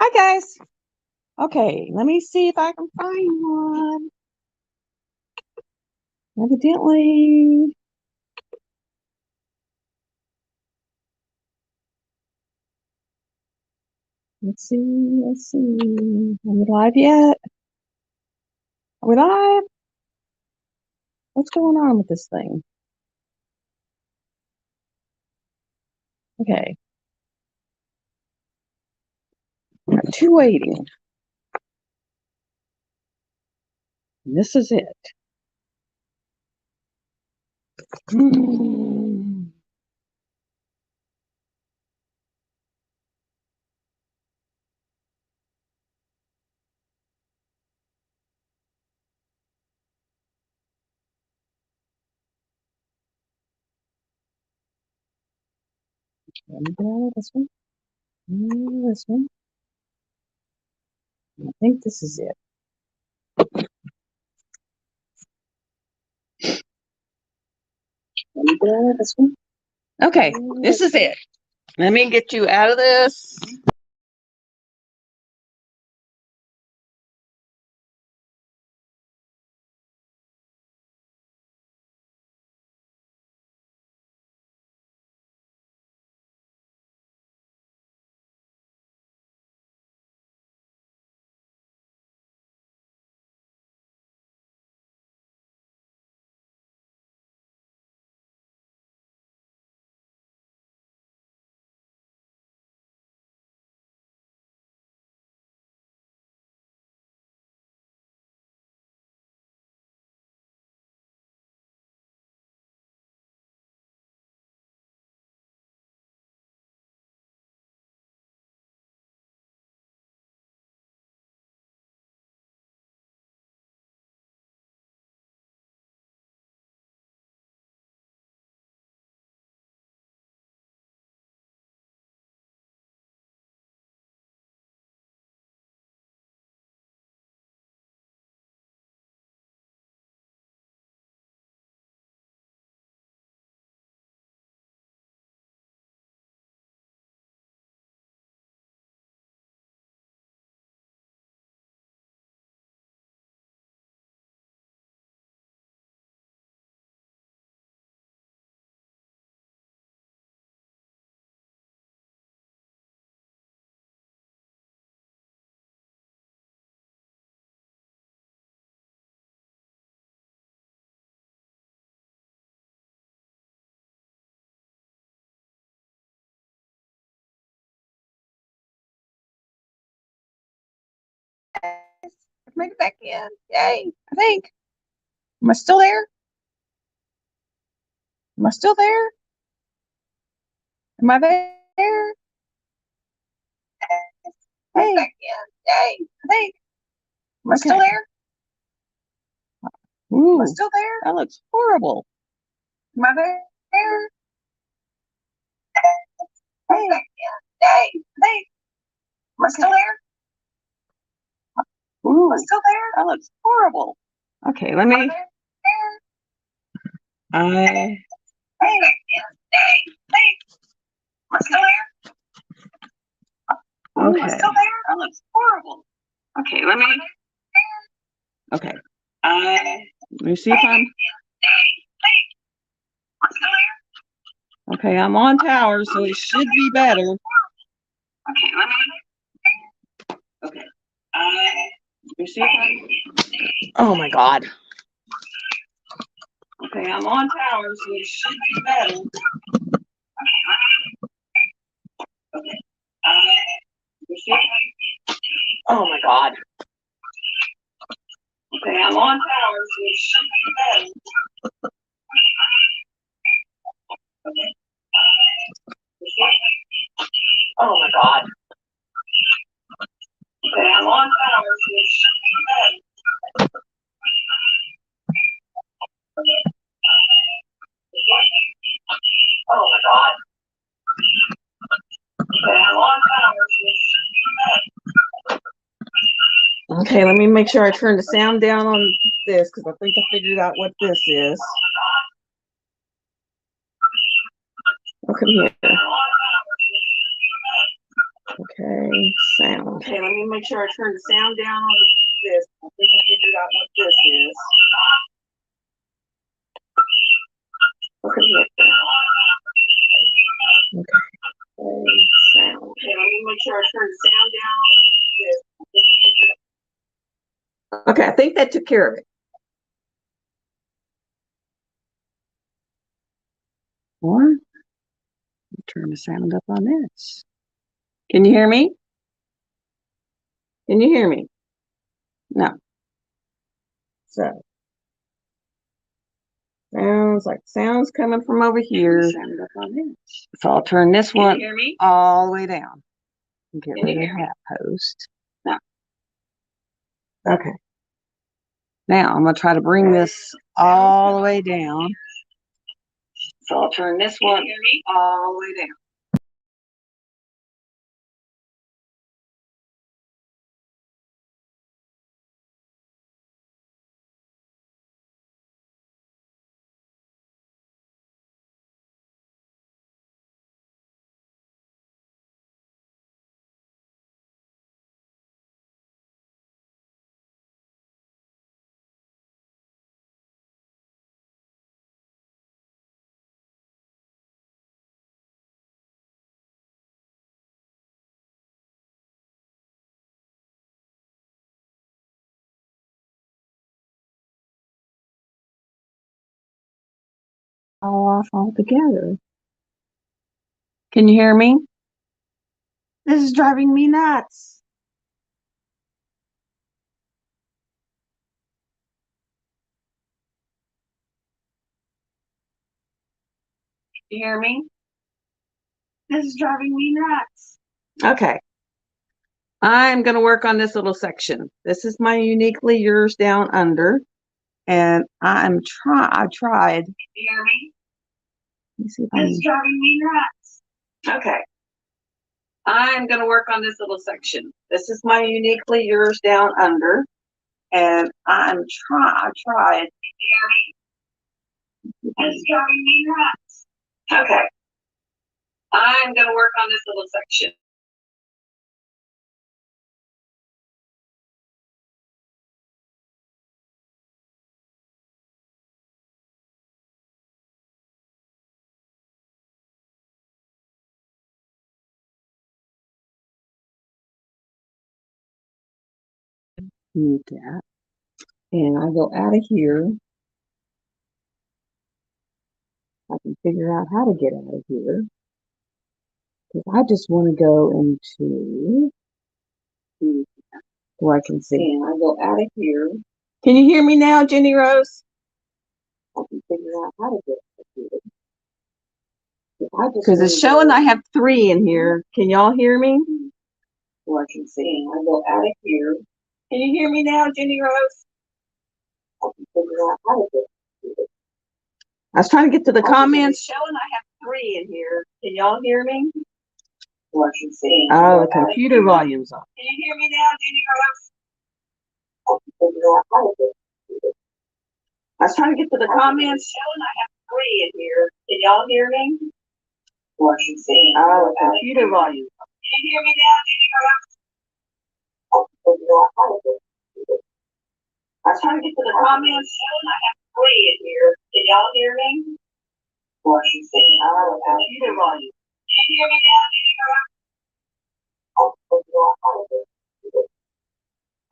Hi guys. Okay, let me see if I can find one. Evidently, let's see. Are we live yet? Are we live? What's going on with this thing? Okay, got two waiting. And this is it. Let me get out of this one. This one. I think this is it. Let me get out of this one. Okay, this is it. Let me get you out of this. Make it back in. Yay, I think. Am I still there? Am I still there? Am I there? Hey, back in. Yay, I think. Am I still there? Ooh, am I still there? That looks horrible. Am I there? Hey, back in. Yay, I think. Am I still there? Ooh, am I still there? That looks horrible. Okay, let me. Hey, back in. Yay, I think. Am I still there? Okay. Am I still there? That looks horrible. Okay, let me. Okay. Let me see if I'm. Okay, I'm on tower, so it should be better. Okay, let me. Okay. Let me see if I'm. Oh my God. Okay, I'm on tower, so it should be better. Okay. Let me see if I'm. Oh my God. Okay, I'm on tower, so it should be better. Okay. Oh my God. Okay, I'm on tower, so it should be better. Oh my God. Okay, I'm on tower, so it should be better. Okay, let me make sure I turn the sound down on this because I think I figured out what this is. Okay, here. Okay, sound. Okay, let me make sure I turn the sound down on this. I think I figured out what this is. Okay, sound. Okay, let me make sure I turn the sound down on this. Okay, I think that took care of it. Or turn the sound up on this. Can you hear me? Can you hear me? No. So sounds coming from over here. So I'll turn this one all the way down. Get rid of that post. No. Okay. Now I'm gonna try to bring this all the way down. So I'll turn this one all the way down. All off altogether. Can you hear me? This is driving me nuts. Can you hear me? This is driving me nuts. Okay. I'm going to work on this little section. This is my uniquely yours down under. And I tried. Can you hear me? Let me see if this is driving me nuts. Okay. I'm going to work on this little section. This is my uniquely yours down under. And I tried. Can you hear me? This is driving me nuts. Okay. I'm going to work on this little section. Mute that. And I go out of here. I can figure out how to get out of here. Because I just want to go into where I can see. And I go out of here. Can you hear me now, Jenny Rose? I can figure out how to get out of here. Because it's showing I have 3 in here. Can y'all hear me? Where I can see. I go out of here. Can you hear me now, Jenny Rose? I can figure out how to get out of here. I was trying to get to the comments. Showing I have 3 in here. Can y'all hear me? Where I can see. Oh, the computer volume's on. Can you hear me now, Jenny Rose? I can figure out how to get out of here. I was trying to get to the comments. Showing I have 3 in here. Can y'all hear me? Where I can see. Oh, the computer volume. Can you hear me now, Jenny Rose? I can figure out how to get out of here. I was trying to get to the comments. Showing I have 3 in here. Can y'all hear me? Where I can see. Oh, the computer volume. Can you hear me now, Jenny Rose? I can figure out how to get out of here.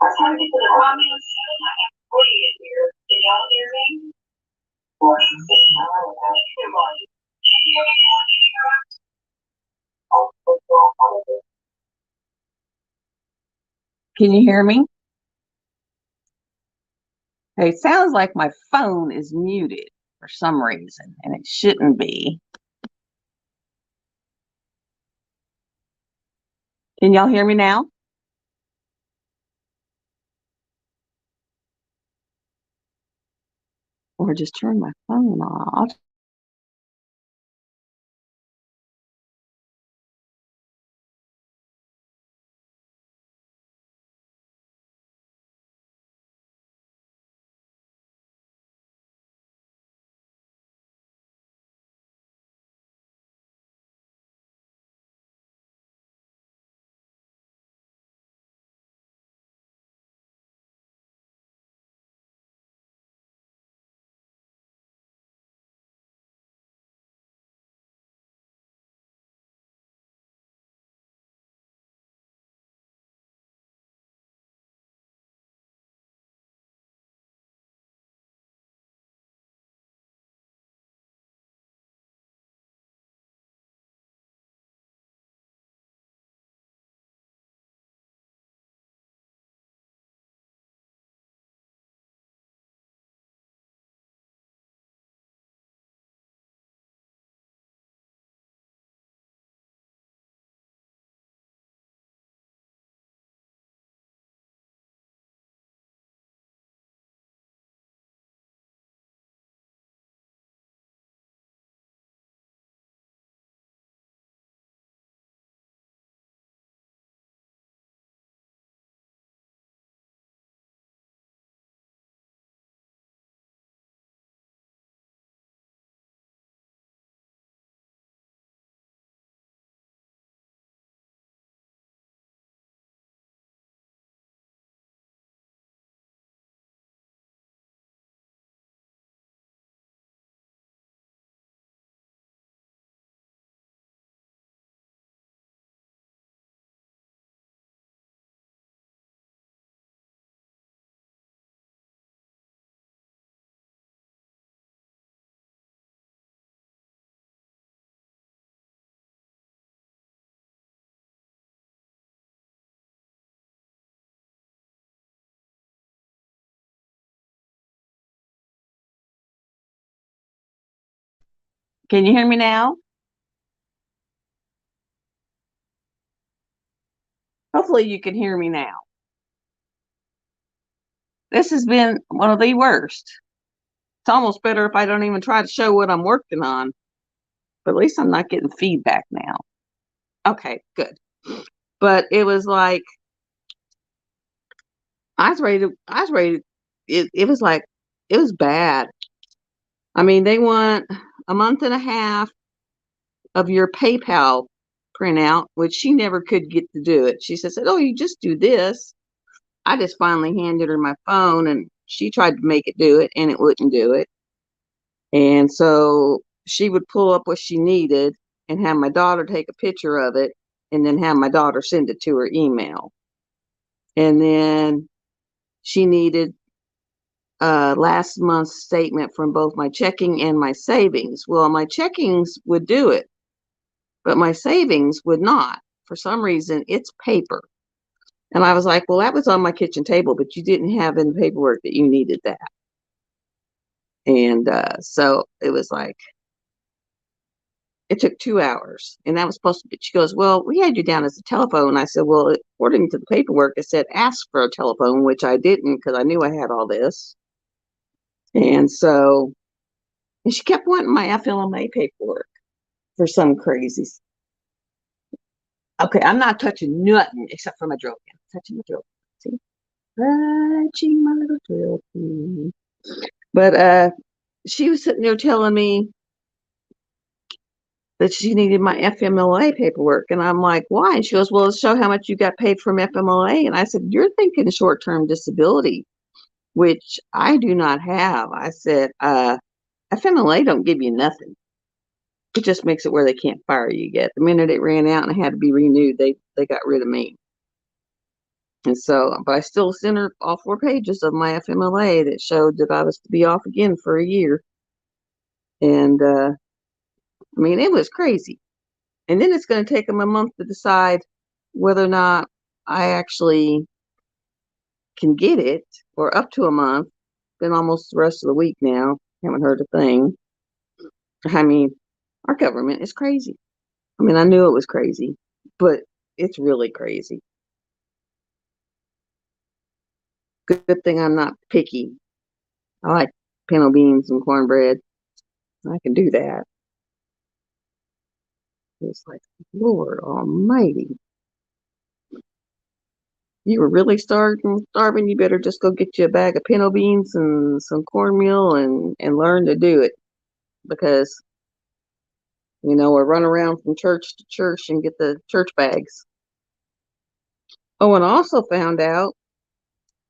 I was trying to get to the comments. Showing I have 3 in here. Can y'all hear me? Where I can see. Oh, the computer volume. Can you hear me now, Jenny Rose? I can figure out how to get out of here. Can you hear me? Hey, it sounds like my phone is muted for some reason, and it shouldn't be. Can y'all hear me now? Or just turn my phone off. Can you hear me now? Hopefully you can hear me now. This has been one of the worst. It's almost better if I don't even try to show what I'm working on. But at least I'm not getting feedback now. Okay, good. But it was like I was ready to, it was like it was bad. I mean, they want a month and a half of your PayPal printout, which she never could get to do it. She said, "Oh, you just do this." I just finally handed her my phone and she tried to make it do it and it wouldn't do it. And so she would pull up what she needed and have my daughter take a picture of it and then have my daughter send it to her email. And then she needed last month's statement from both my checking and my savings. Well, my checkings would do it, but my savings would not. For some reason, it's paper. And I was like, well, that was on my kitchen table, but you didn't have in the paperwork that you needed that. And so it was like, it took 2 hours. And that was supposed to be, she goes, well, we had you down as a telephone. I said, well, according to the paperwork, it said ask for a telephone, which I didn't because I knew I had all this. And so, and she kept wanting my FLMA paperwork for some crazy. Okay, I'm not touching nothing except for my drill pin. Touching my drill pin. See? Touching my little drill pin. But she was sitting there telling me that she needed my FMLA paperwork. And I'm like, why? And she goes, well, show how much you got paid from FMLA. And I said, you're thinking short-term disability, which I do not have. I said, FMLA don't give you nothing. It just makes it where they can't fire you yet. The minute it ran out and it had to be renewed, they got rid of me. And so, but I still sent her all 4 pages of my FMLA that showed that I was to be off again for a year. And I mean, it was crazy. And then it's going to take them a month to decide whether or not I actually can get it, or up to a month. Been almost the rest of the week now. Haven't heard a thing. I mean, our government is crazy. I mean, I knew it was crazy, but it's really crazy. Good thing I'm not picky. I like pinto beans and cornbread. I can do that. It's like, Lord Almighty. You were really starving, you better just go get you a bag of pinto beans and some cornmeal and learn to do it. Because, or run around from church to church and get the church bags. Oh, and I also found out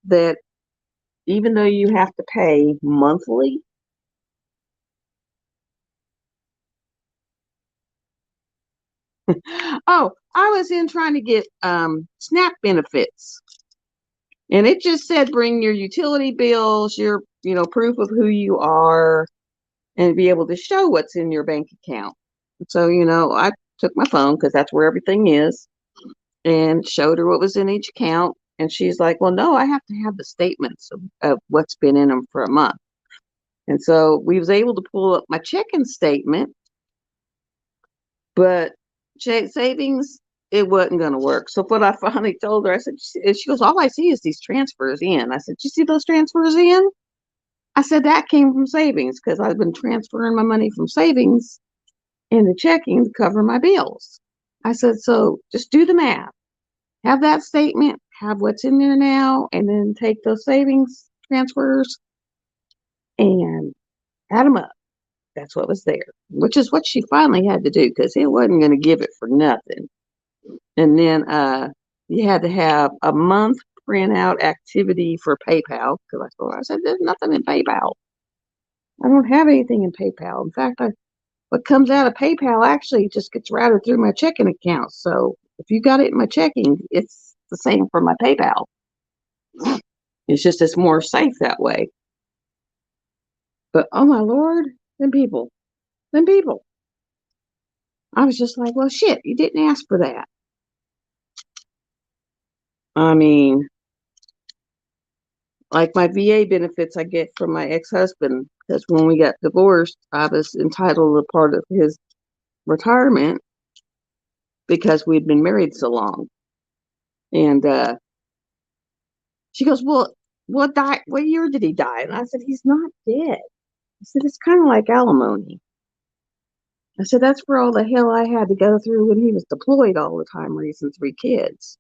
that even though you have to pay monthly, oh, I was in trying to get SNAP benefits. And it just said bring your utility bills, your, proof of who you are, and be able to show what's in your bank account. So, I took my phone because that's where everything is and showed her what was in each account. And she's like, well, no, I have to have the statements of what's been in them for a month. And so we was able to pull up my checking statement, but savings, it wasn't going to work. So what I finally told her, I said, she goes, all I see is these transfers in. I said, you see those transfers in? I said, that came from savings because I've been transferring my money from savings into checking to cover my bills. I said, so just do the math. Have that statement, have what's in there now, and then take those savings transfers and add them up. That's what was there, which is what she finally had to do because it wasn't going to give it for nothing. And then you had to have a month printout activity for PayPal because I said, there's nothing in PayPal. I don't have anything in PayPal. In fact, what comes out of PayPal actually just gets routed through my checking account. So if you got it in my checking, it's the same for my PayPal. It's just it's more safe that way. But oh my Lord, them people. I was just like, well, shit, you didn't ask for that. I mean, like my VA benefits I get from my ex-husband because when we got divorced, I was entitled to part of his retirement because we'd been married so long. And she goes, well, what year did he die? And I said, he's not dead. I said, it's kind of like alimony. I said, that's for all the hell I had to go through when he was deployed all the time, raising 3 kids.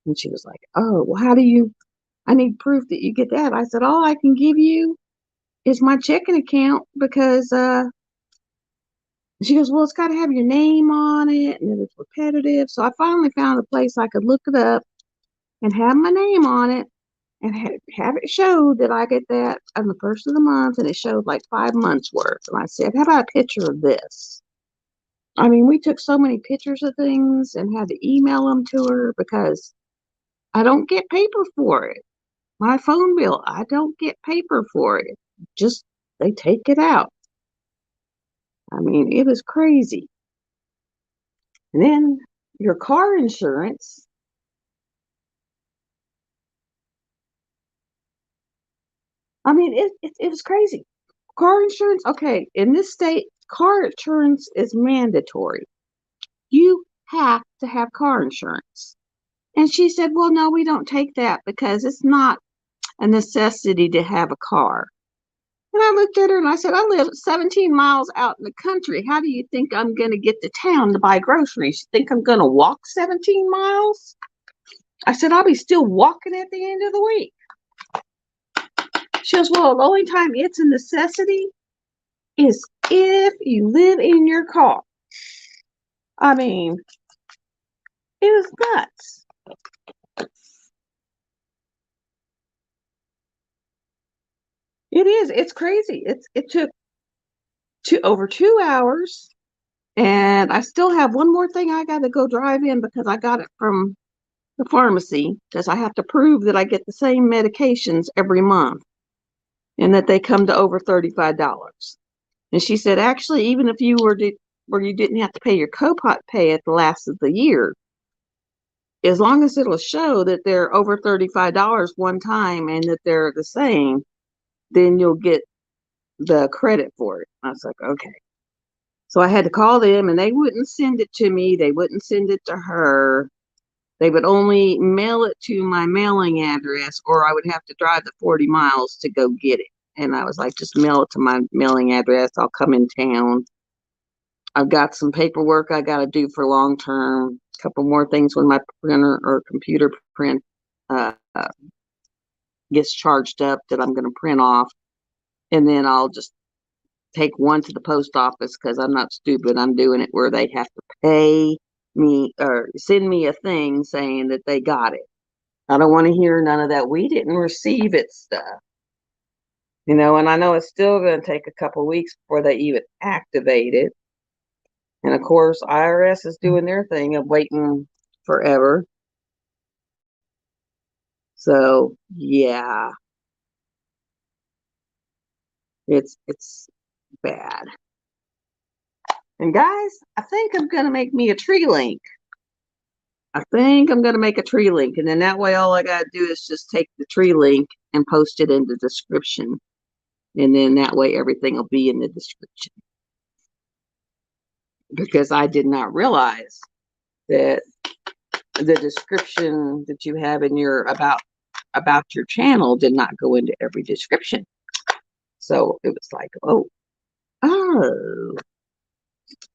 And she was like, oh, well, I need proof that you get that. I said, all I can give you is my checking account because she goes, well, it's got to have your name on it and it's repetitive. So I finally found a place I could look it up and have my name on it and have it show that I get that on the first of the month. And it showed like 5 months worth. And I said, how about a picture of this? I mean, we took so many pictures of things and had to email them to her because I don't get paper for it. My phone bill, I don't get paper for it. Just, they take it out. I mean, it was crazy. And then your car insurance. I mean, it was crazy. Car insurance, okay, in this state, car insurance is mandatory. You have to have car insurance. And she said, well, no, we don't take that because it's not a necessity to have a car. And I looked at her and I said, I live 17 miles out in the country. How do you think I'm going to get to town to buy groceries? You think I'm going to walk 17 miles? I said, I'll be still walking at the end of the week. She goes, well, the only time it's a necessity is if you live in your car. I mean, it was nuts. It is. It's crazy. It took over 2 hours, and I still have one more thing I got to go drive in because I got it from the pharmacy because I have to prove that I get the same medications every month and that they come to over $35. And she said, actually, even if you were to where you didn't have to pay your copay at the last of the year, as long as it'll show that they're over $35 one time and that they're the same, then you'll get the credit for it. I was like, okay. So I had to call them and they wouldn't send it to me. They wouldn't send it to her. They would only mail it to my mailing address, or I would have to drive the 40 miles to go get it. And I was like, just mail it to my mailing address. I'll come in town. I've got some paperwork I got to do for long term. A couple more things when my printer or computer print gets charged up that I'm going to print off. And then I'll just take one to the post office because I'm not stupid. I'm doing it where they have to pay me or send me a thing saying that they got it. I don't want to hear none of that. We didn't receive it stuff. You know, and I know it's still going to take a couple weeks before they even activate it. And of course, IRS is doing their thing of waiting forever. So yeah, it's bad. And guys, I think I'm gonna make me a tree link. I think I'm gonna make a tree link, and then that way all I gotta do is just take the tree link and post it in the description. And then that way everything will be in the description. Because I did not realize that the description that you have in your about your channel did not go into every description. So it was like, oh,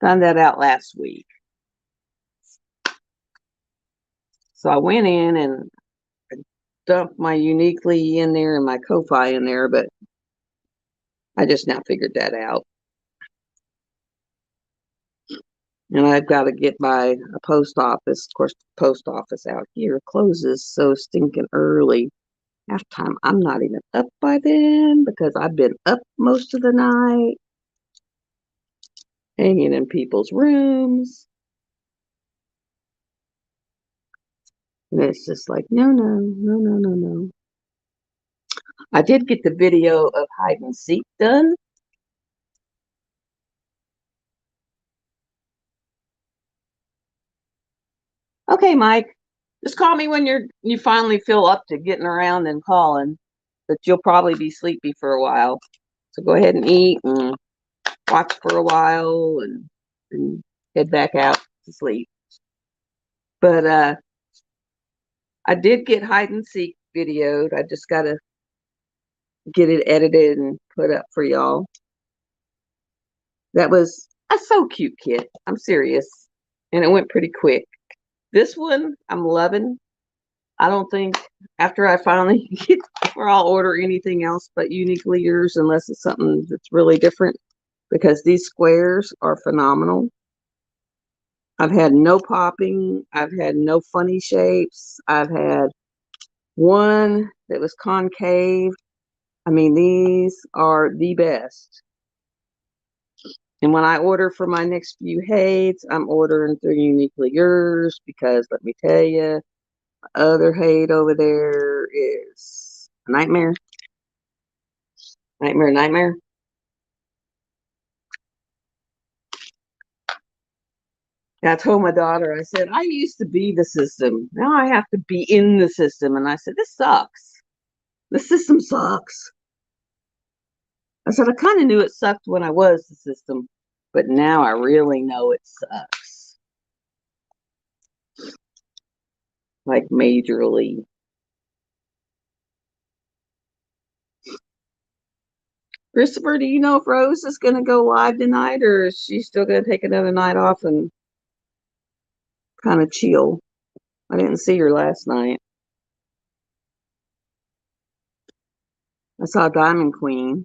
found that out last week. So I went in and dumped my Uniquely in there and my Ko-Fi in there, but I just now figured that out. And I've got to get by a post office. Of course, the post office out here closes so stinking early. Half time, I'm not even up by then because I've been up most of the night, hanging in people's rooms. And it's just like, no, no, no, no, no, no. I did get the video of hide and seek done. Okay, Mike, just call me when you finally feel up to getting around and calling, but you'll probably be sleepy for a while. So go ahead and eat and watch for a while and head back out to sleep. But I did get hide and seek videoed. I just got to get it edited and put up for y'all. That was a so cute kit. I'm serious. And it went pretty quick. This one I'm loving. I don't think after I finally get where I'll order anything else but uniquely yours unless it's something that's really different, because these squares are phenomenal. I've had no popping. I've had no funny shapes. I've had one that was concave. I mean, these are the best. And when I order for my next few Hades, I'm ordering through Uniquely Yours because let me tell you, other Hade over there is a nightmare. Nightmare, nightmare. And I told my daughter, I said, I used to be the system. Now I have to be in the system. And I said, this sucks. The system sucks. I said, I kind of knew it sucked when I was the system, but now I really know it sucks. Like majorly. Christopher, do you know if Rose is going to go live tonight, or is she still going to take another night off and kind of chill? I didn't see her last night. I saw Diamond Queen.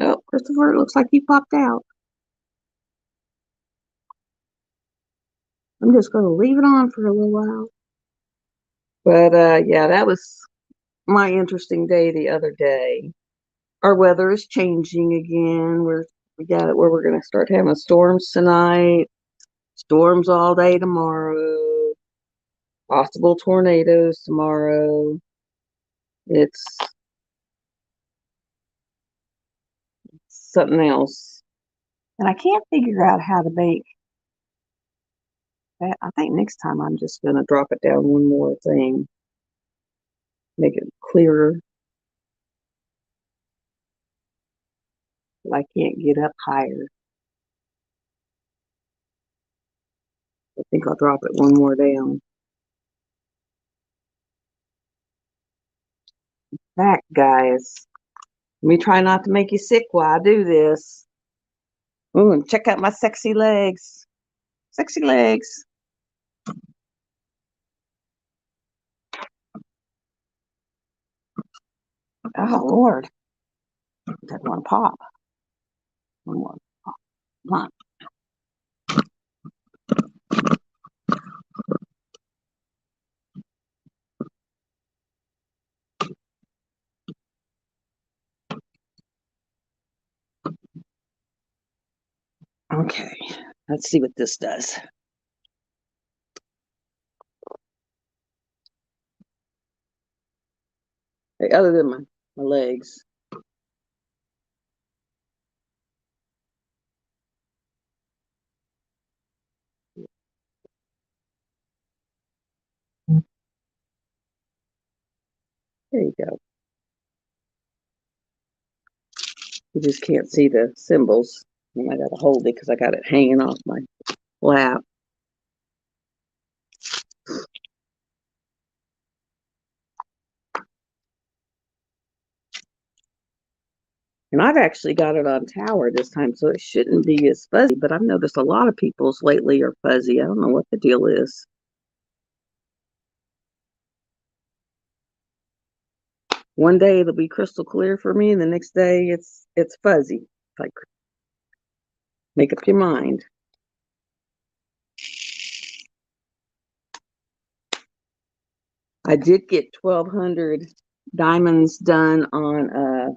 Nope, Christopher, it looks like he popped out. I'm just going to leave it on for a little while. But yeah, that was my interesting day the other day. Our weather is changing again. We got it where we're going to start having storms tonight, storms all day tomorrow, possible tornadoes tomorrow. It's something else. And I can't figure out how to make that. I think next time I'm just going to drop it down one more thing, make it clearer. But I can't get up higher. I think I'll drop it one more down. Back, guys. Let me try not to make you sick while I do this. Ooh, and check out my sexy legs. Sexy legs. Oh, Lord. That one pop. One more pop. Come on. Okay. Let's see what this does. Hey, other than my legs. There you go. You just can't see the symbols. And I got to hold it because I got it hanging off my lap. And I've actually got it on tower this time, so it shouldn't be as fuzzy. But I've noticed a lot of people's lately are fuzzy. I don't know what the deal is. One day it'll be crystal clear for me, and the next day it's fuzzy. Like, make up your mind. I did get 1,200 diamonds done on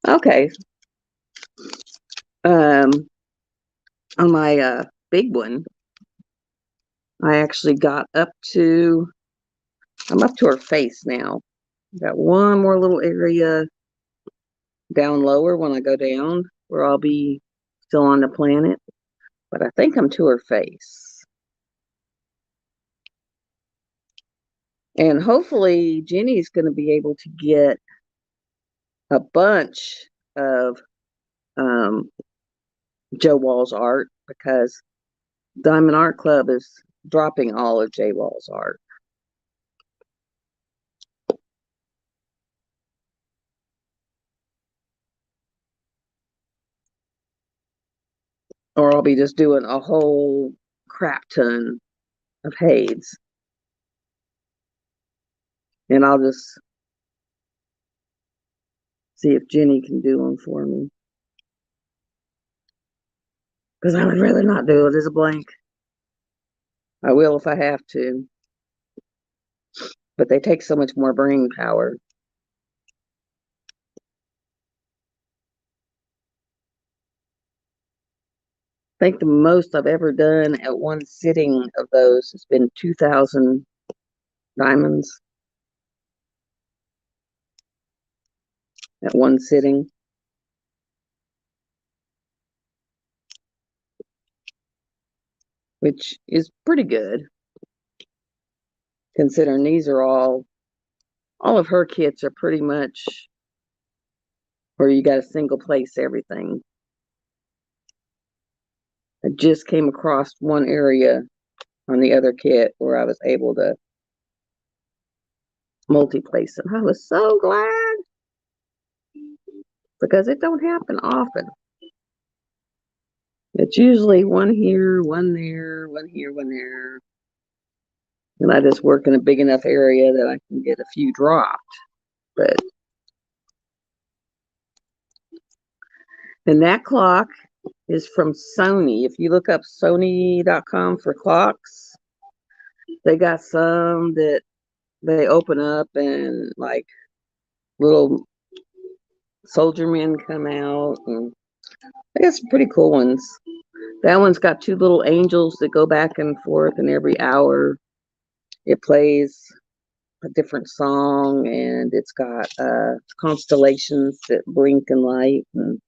okay. On my big one. I actually got up to I'm up to her face now. Got one more little area down lower when I go down, where I'll be still on the planet. But I think I'm to her face. And hopefully Jenny's going to be able to get a bunch of Joe Wall's art, because Diamond Art Club is dropping all of J Wall's art. Or I'll be just doing a whole crap ton of Hades. And I'll just see if Jenny can do them for me. Because I would rather not do it as a blank. I will if I have to. But they take so much more brain power. I think the most I've ever done at one sitting of those has been 2,000 diamonds at one sitting. Which is pretty good, considering these are all of her kits are pretty much where you got to single place everything. I just came across one area on the other kit where I was able to multi-place them. I was so glad, because it don't happen often. It's usually one here, one there, one here, one there. And I just work in a big enough area that I can get a few dropped. But and that clock is from Sony. If you look up Sony.com for clocks, they got some that they open up and like little soldier men come out, and they got some pretty cool ones. That one's got two little angels that go back and forth, and every hour it plays a different song, and it's got constellations that blink and light, and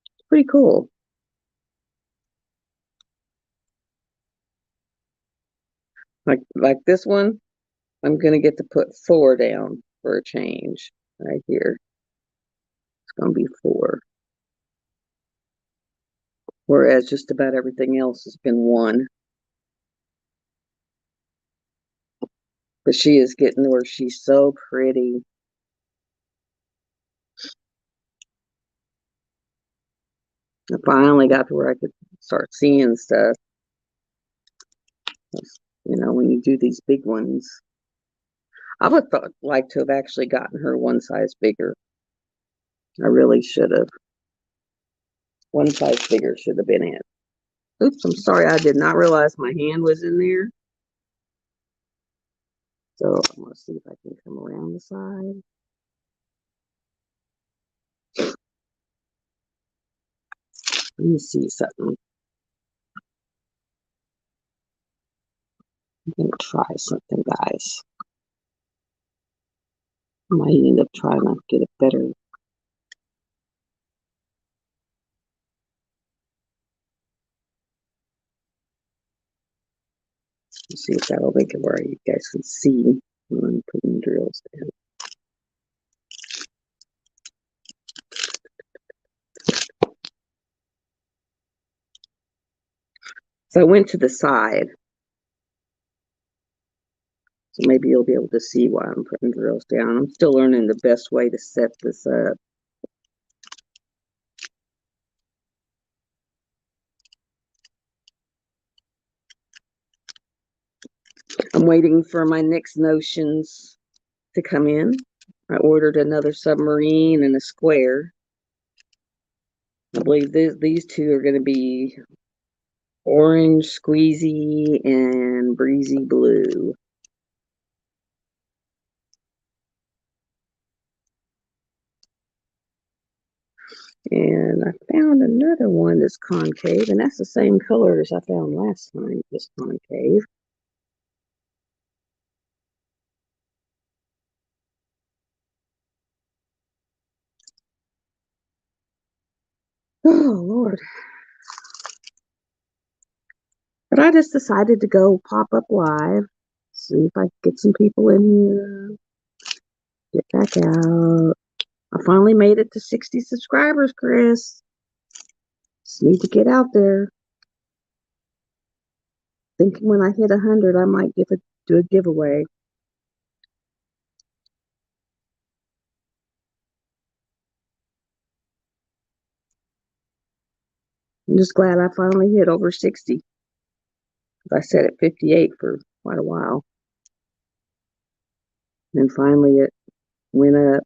it's pretty cool. Like this one, I'm gonna get to put 4 down for a change right here. It's gonna be 4. Whereas just about everything else has been 1. But she is getting where she's so pretty. I finally got to where I could start seeing stuff. You know, when you do these big ones. I would like to have actually gotten her one size bigger. I really should have. One size bigger should have been it. Oops, I'm sorry. I did not realize my hand was in there. So I'm going to see if I can come around the side. Let me see something. I'm going to try something, guys. I might end up trying to get it better. Let's see if that'll make it where you guys can see when I'm putting drills down. So I went to the side. So maybe you'll be able to see why I'm putting drills down. I'm still learning the best way to set this up. I'm waiting for my next notions to come in. I ordered another submarine and a square. I believe these two are going to be orange, squeezy, and breezy blue. And I found another one that's concave, and that's the same color as I found last time, this concave. Oh, Lord. But I just decided to go pop up live, see if I could get some people in here, get back out. I finally made it to 60 subscribers, Chris. Just need to get out there. Thinking when I hit 100, I might do a giveaway. I'm just glad I finally hit over 60. I set at 58 for quite a while. And finally it went up.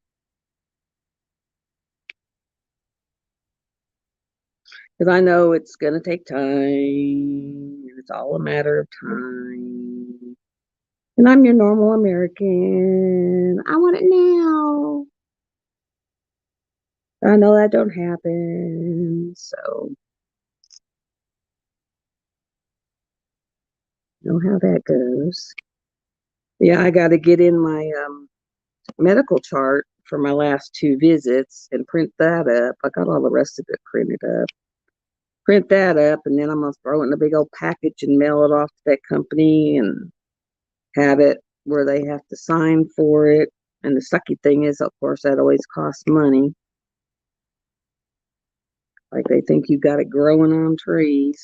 Because I know it's going to take time. And it's all a matter of time. And I'm your normal American. I want it now. I know that don't happen. So, you know how that goes. Yeah, I got to get in my medical chart for my last 2 visits and print that up. I got all the rest of it printed up. Print that up, and then I'm going to throw it in a big old package and mail it off to that company and have it where they have to sign for it. And the sucky thing is, of course, that always costs money. Like they think you got it growing on trees.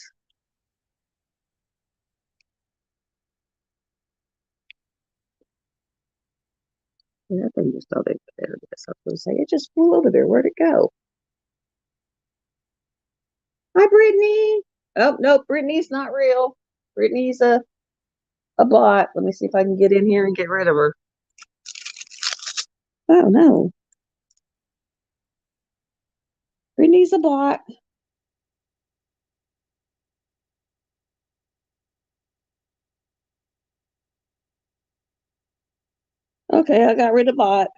Yeah, that thing just thought it there. I was going to say it just flew over there. Where'd it go? Hi, Brittany. Oh no, Brittany's not real. Brittany's a bot. Let me see if I can get in here and get rid of her. Oh no, Brittany's a bot. Okay, I got rid of bot.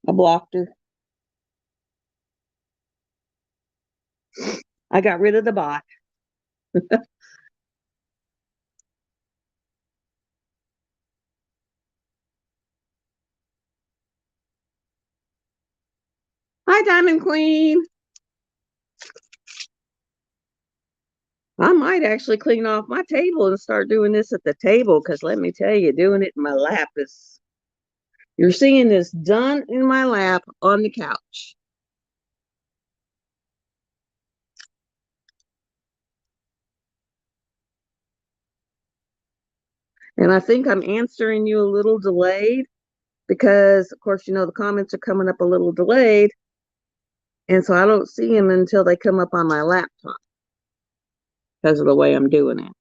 I blocked her. I got rid of the bot. Hi, Diamond Queen. I might actually clean off my table and start doing this at the table because let me tell you, doing it in my lap is, you're seeing this done in my lap on the couch. And I think I'm answering you a little delayed because, of course, you know, the comments are coming up a little delayed. And so I don't see them until they come up on my laptop because of the way I'm doing it.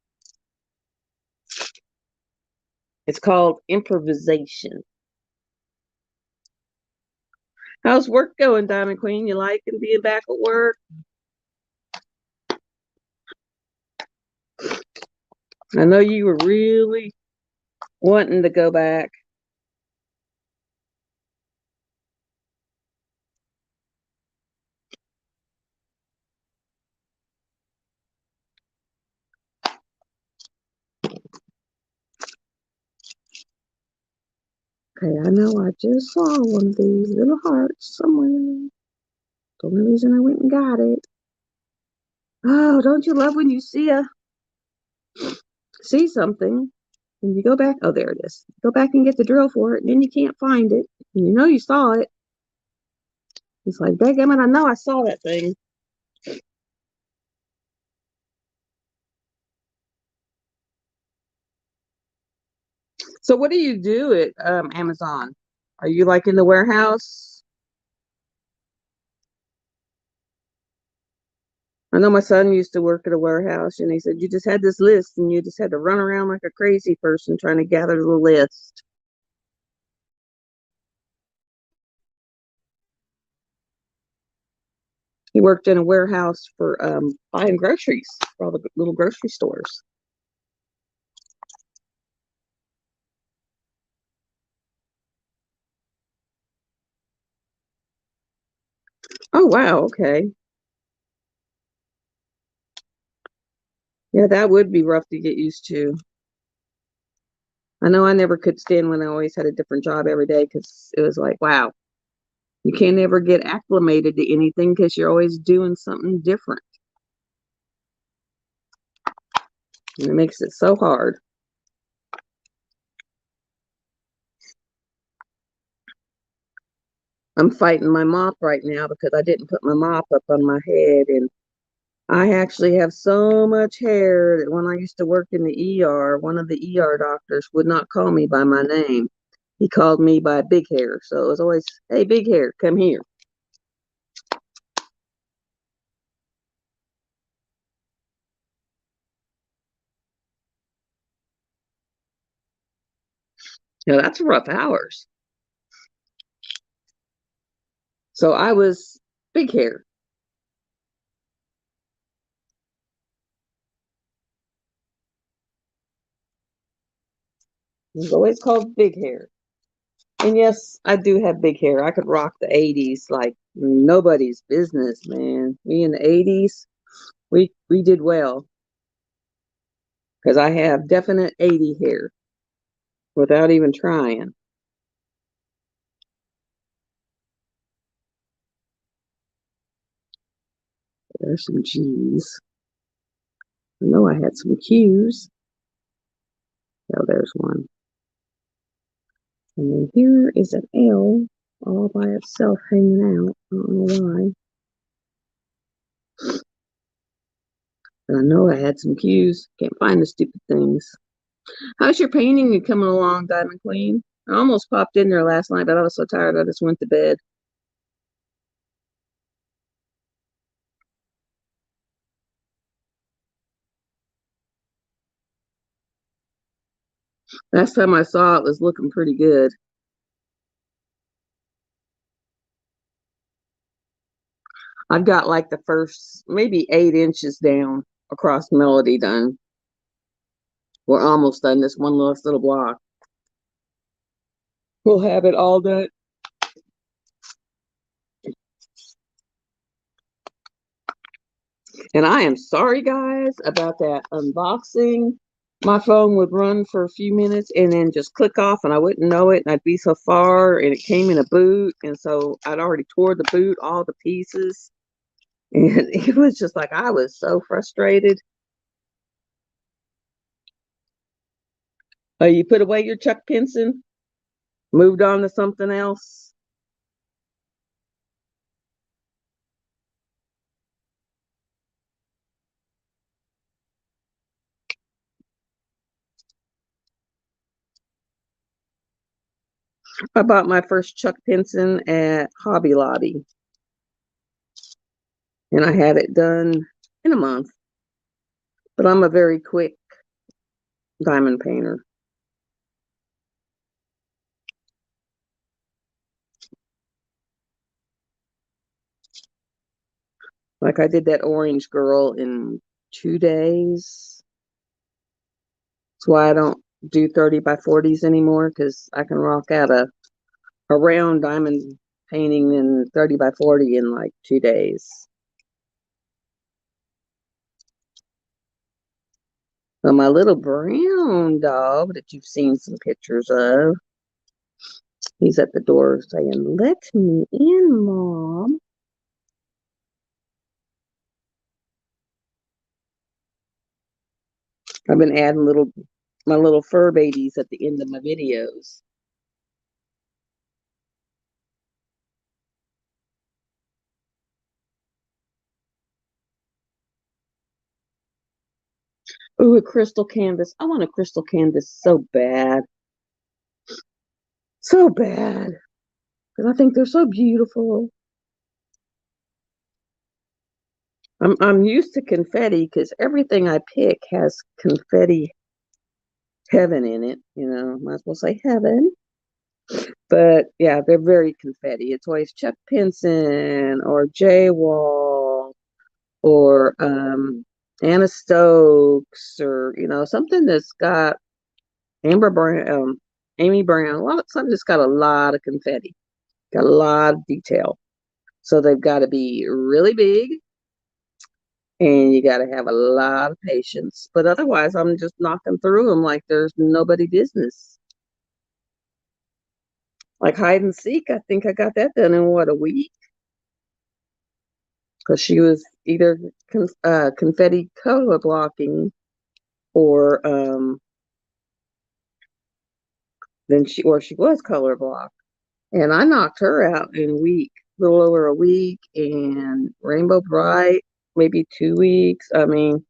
It's called improvisation. How's work going, Diamond Queen? You liking being back at work? I know you were really wanting to go back. Okay, I know I just saw one of these little hearts somewhere. The only reason I went and got it. Oh, don't you love when you see something and you go back? Oh, there it is. Go back and get the drill for it, and then you can't find it. And you know you saw it. It's like, dadgummit, I know I saw that thing. So what do you do at Amazon? Are you like in the warehouse? I know my son used to work at a warehouse, and he said you just had this list, and you just had to run around like a crazy person trying to gather the list. He worked in a warehouse for buying groceries for all the little grocery stores. Oh, wow. Okay. Yeah, that would be rough to get used to. I know I never could stand when I always had a different job every day because it was like, wow. You can't ever get acclimated to anything because you're always doing something different. And it makes it so hard. I'm fighting my mop right now because I didn't put my mop up on my head. And I actually have so much hair that when I used to work in the ER, one of the ER doctors would not call me by my name. He called me by big hair. So it was always, hey, big hair, come here. That's rough hours. So I was big hair. It was always called big hair. And yes, I do have big hair. I could rock the 80s like nobody's business, man. Me in the 80s, we did well because I have definite 80 hair without even trying. There's some G's. I know I had some Q's. Oh, there's one. And then here is an L all by itself hanging out. I don't know why. But I know I had some Q's. Can't find the stupid things. How's your painting coming along, Diamond Queen? I almost popped in there last night, but I was so tired I just went to bed. Last time I saw it was looking pretty good. I've got like the first maybe 8 inches down across Melody done. We're almost done this one last little block. We'll have it all done. And I am sorry, guys, about that unboxing. My phone would run for a few minutes and then just click off, and I wouldn't know it. And I'd be so far, and it came in a boot. And so I'd already tore the boot, all the pieces. And it was just like I was so frustrated. You put away your Chuck Pinson, moved on to something else. I bought my first Chuck Pinson at Hobby Lobby, and I had it done in a month. But I'm a very quick diamond painter. Like I did that orange girl in 2 days. That's why I don't do 30 by 40s anymore, because I can rock out a round diamond painting in 30 by 40 in like 2 days. So my little brown dog that you've seen some pictures of, he's at the door saying, "Let me in, Mom." I've been adding my little fur babies at the end of my videos. Ooh, a crystal canvas. I want a crystal canvas so bad. So bad. Because I think they're so beautiful. I'm used to confetti because everything I pick has confetti heaven in it. Might as well say heaven. But yeah, they're very confetti. It's always Chuck Pinson or J Wall or Anna Stokes, or something that's got Amber Brown, Amy Brown, something that's got a lot of confetti, got a lot of detail. So they've got to be really big, and you got to have a lot of patience. But otherwise, I'm just knocking through them like there's nobody business. Like hide and seek, I think I got that done in what, a week? Because she was either confetti color blocking or then she was color blocked. And I knocked her out in a week, a little over a week, and Rainbow Bright, maybe 2 weeks. I mean,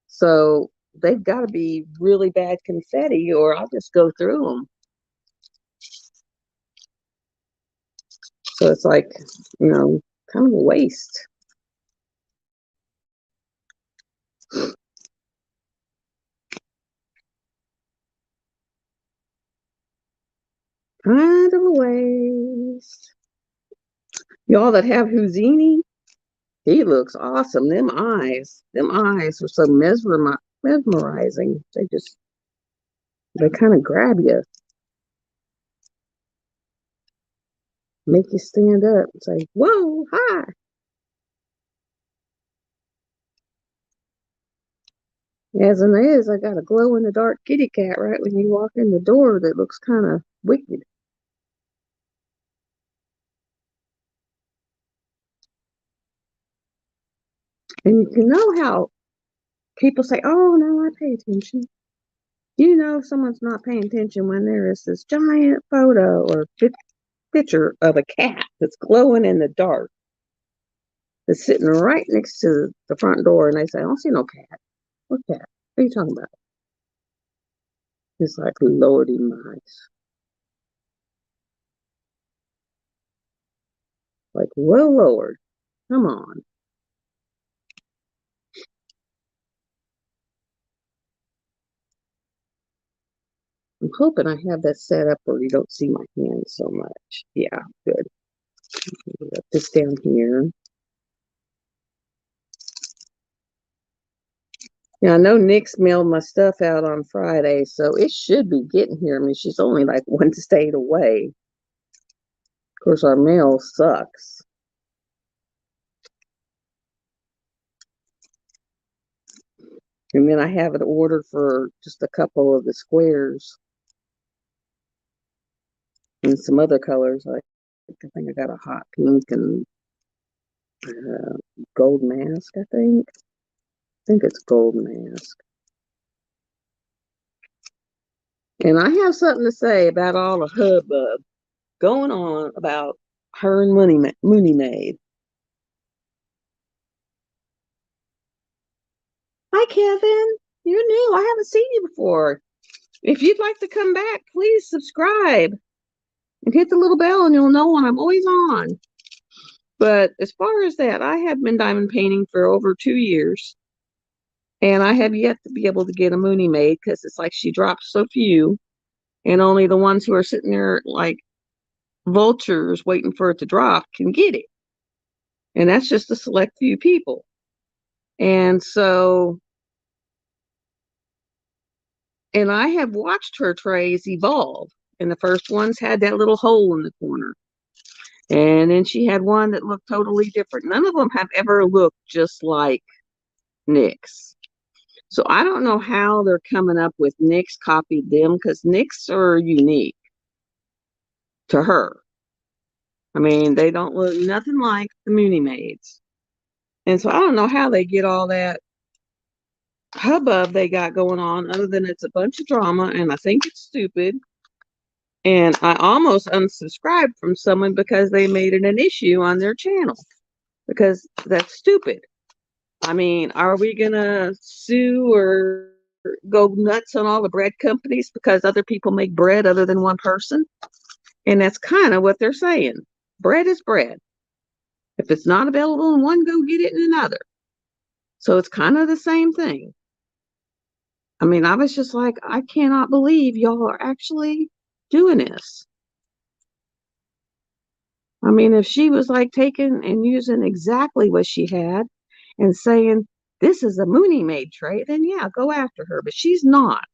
so they've got to be really bad confetti, or I'll just go through them. So it's like, kind of a waste. Kind of a waste. Y'all that have Houdini, he looks awesome. Them eyes are so mesmerizing. They kind of grab you, make you stand up and say, whoa, hi. As it is, I got a glow in the dark kitty cat right when you walk in the door that looks kind of wicked. And you can know how people say, oh, no, I pay attention. You know, someone's not paying attention when there is this giant photo or picture of a cat that's glowing in the dark that's sitting right next to the front door. And they say, I don't see no cat. What cat? What are you talking about? It's like, Lordy mice. Like, well, Lord, come on. I'm hoping I have that set up where you don't see my hands so much. Yeah, good. Put this down here. Yeah, I know Nick's mailed my stuff out on Friday, so it should be getting here. I mean, she's only like one state away. Of course, our mail sucks. And then I have it ordered for just a couple of the squares and some other colors. I think I got a hot pink and gold mask, I think. I think it's gold mask. And I have something to say about all the hubbub going on about her and Mooney Maid. Hi, Kevin. You're new. I haven't seen you before. If you'd like to come back, please subscribe and hit the little bell and you'll know when I'm always on. But as far as that, I have been diamond painting for over 2 years. And I have yet to be able to get a Mooney Maid because it's like she drops so few. And only the ones who are sitting there like vultures waiting for it to drop can get it. And that's just a select few people. And so, and I have watched her trays evolve. And the first ones had that little hole in the corner. And then she had one that looked totally different. None of them have ever looked just like Nick's. So I don't know how they're coming up with Nick's copied them because Nick's are unique to her. I mean, they don't look nothing like the Mooney Maids. And so I don't know how they get all that hubbub they got going on other than it's a bunch of drama and I think it's stupid. And I almost unsubscribed from someone because they made it an issue on their channel because that's stupid. I mean, are we going to sue or go nuts on all the bread companies because other people make bread other than one person? And that's kind of what they're saying. Bread is bread. If it's not available in one, go get it in another. So it's kind of the same thing. I mean, I was just like, I cannot believe y'all are actually doing this. I mean, if she was like taking and using exactly what she had and saying, this is a Mooney Maid tray, then yeah, go after her. But she's not.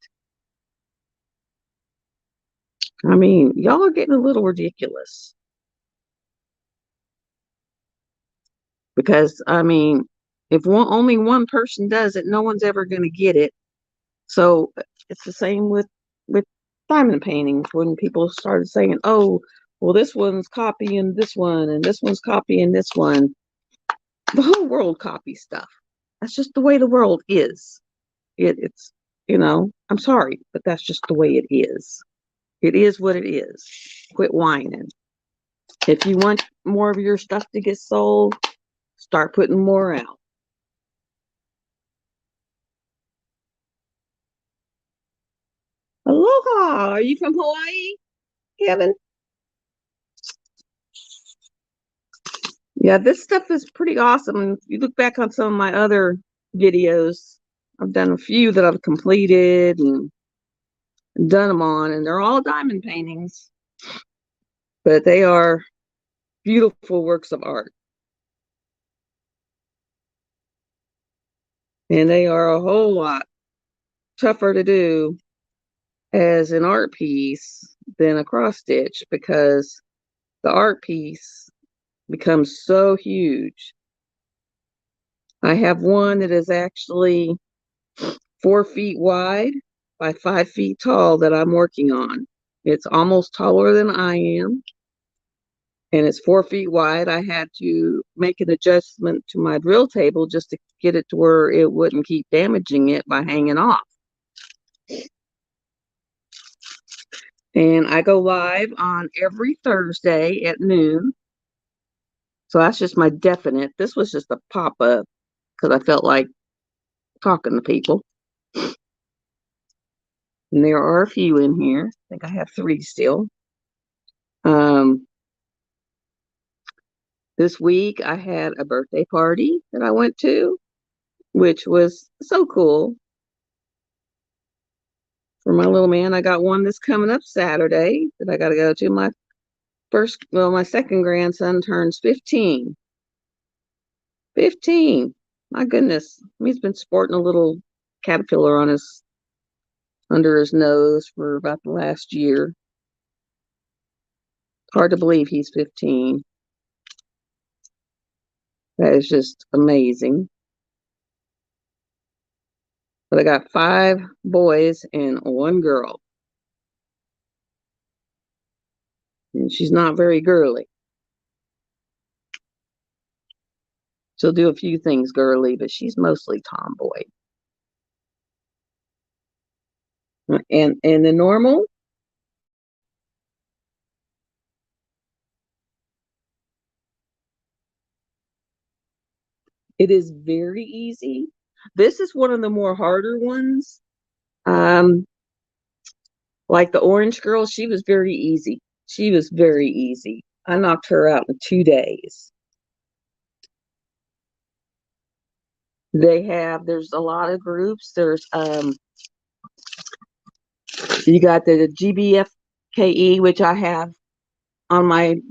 I mean, y'all are getting a little ridiculous. Because, I mean, if only one person does it, no one's ever going to get it. So it's the same with diamond paintings when people started saying, oh, well, this one's copying this one and this one's copying this one. The whole world copies stuff. That's just the way the world is. It's, I'm sorry, but that's just the way it is. It is what it is. Quit whining. If you want more of your stuff to get sold, start putting more out. Aloha! Are you from Hawaii, Kevin? Yeah, this stuff is pretty awesome. If you look back on some of my other videos, I've done a few that I've completed and done them on, and they're all diamond paintings, but they are beautiful works of art. And they are a whole lot tougher to do as an art piece than a cross stitch because the art piece becomes so huge. I have one that is actually 4 feet wide by 5 feet tall that I'm working on. It's almost taller than I am, and it's 4 feet wide. I had to make an adjustment to my drill table just to get it to where it wouldn't keep damaging it by hanging off. And I go live on every Thursday at noon. So that's just my definite. This was just a pop-up because I felt like talking to people. And there are a few in here. I think I have 3 still. This week I had a birthday party that I went to, which was so cool. For my little man, I got one that's coming up Saturday that I got to go to. My second grandson turns 15. 15. My goodness. He's been sporting a little caterpillar on under his nose for about the last year. Hard to believe he's 15. That is just amazing. But I got 5 boys and 1 girl. And she's not very girly. She'll do a few things girly, but she's mostly tomboy. And the normal, it is very easy. This is one of the more harder ones. Like the orange girl, she was very easy. She was very easy. I knocked her out in 2 days. There's a lot of groups. You got the GBFKE, which I have on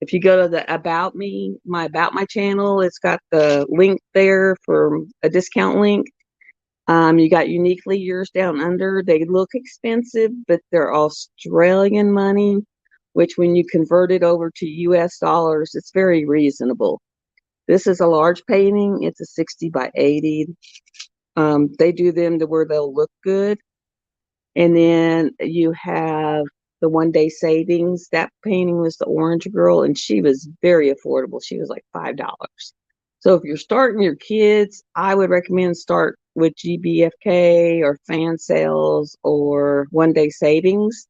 if you go to the About Me, About My channel, it's got the link there for a discount link. You got Uniquely Yours Down Under. They look expensive, but they're Australian money, which when you convert it over to US dollars, it's very reasonable. This is a large painting. It's a 60 by 80. They do them to where they'll look good. And then you have the One Day Savings. That painting was the Orange Girl, and she was very affordable. She was like $5. So if you're starting your kids, I would recommend start with GBFK or Fan Sales or One Day Savings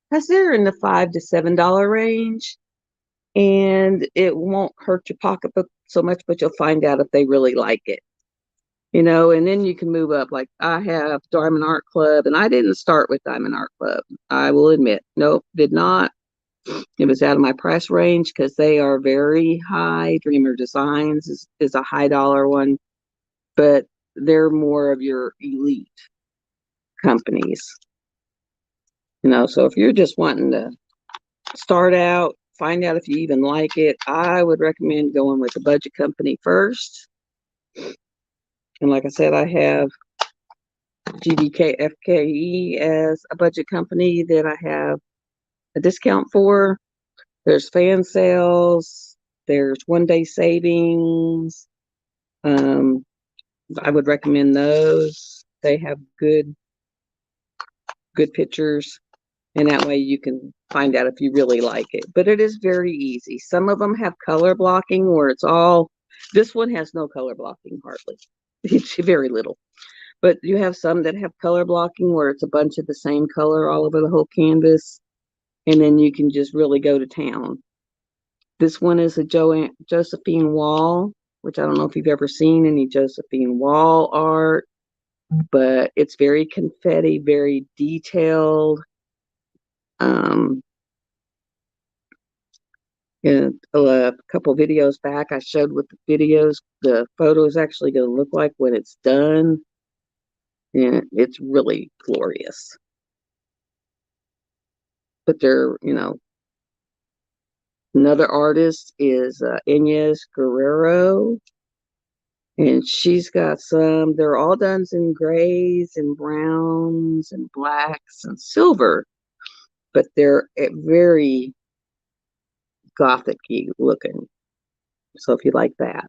because they're in the $5 to $7 range, and it won't hurt your pocketbook so much, but you'll find out if they really like it. And then you can move up. Like I have Diamond Art Club, and I didn't start with Diamond Art Club. I will admit, nope, did not. It was out of my price range because they are very high. Dreamer Designs is a high dollar one, but they're more of your elite companies. So if you're just wanting to start out, find out if you even like it, I would recommend going with a budget company first. And like I said, I have GDKFKE as a budget company that I have a discount for. There's Fan Sales. There's One Day Savings. I would recommend those. They have good pictures. And that way you can find out if you really like it. But it is very easy. Some of them have color blocking where it's all, this one has no color blocking hardly. It's very little. But you have some that have color blocking where it's a bunch of the same color all over the whole canvas. And then you can just really go to town. This one is a Josephine Wall, which I don't know if you've ever seen any Josephine Wall art, but it's very confetti, very detailed. And a couple videos back, I showed what the photo is actually going to look like when it's done. And it's really glorious. But another artist is Inez Guerrero. And she's got they're all done in grays and browns and blacks and silver. But they're very gothic-y looking. So if you like that.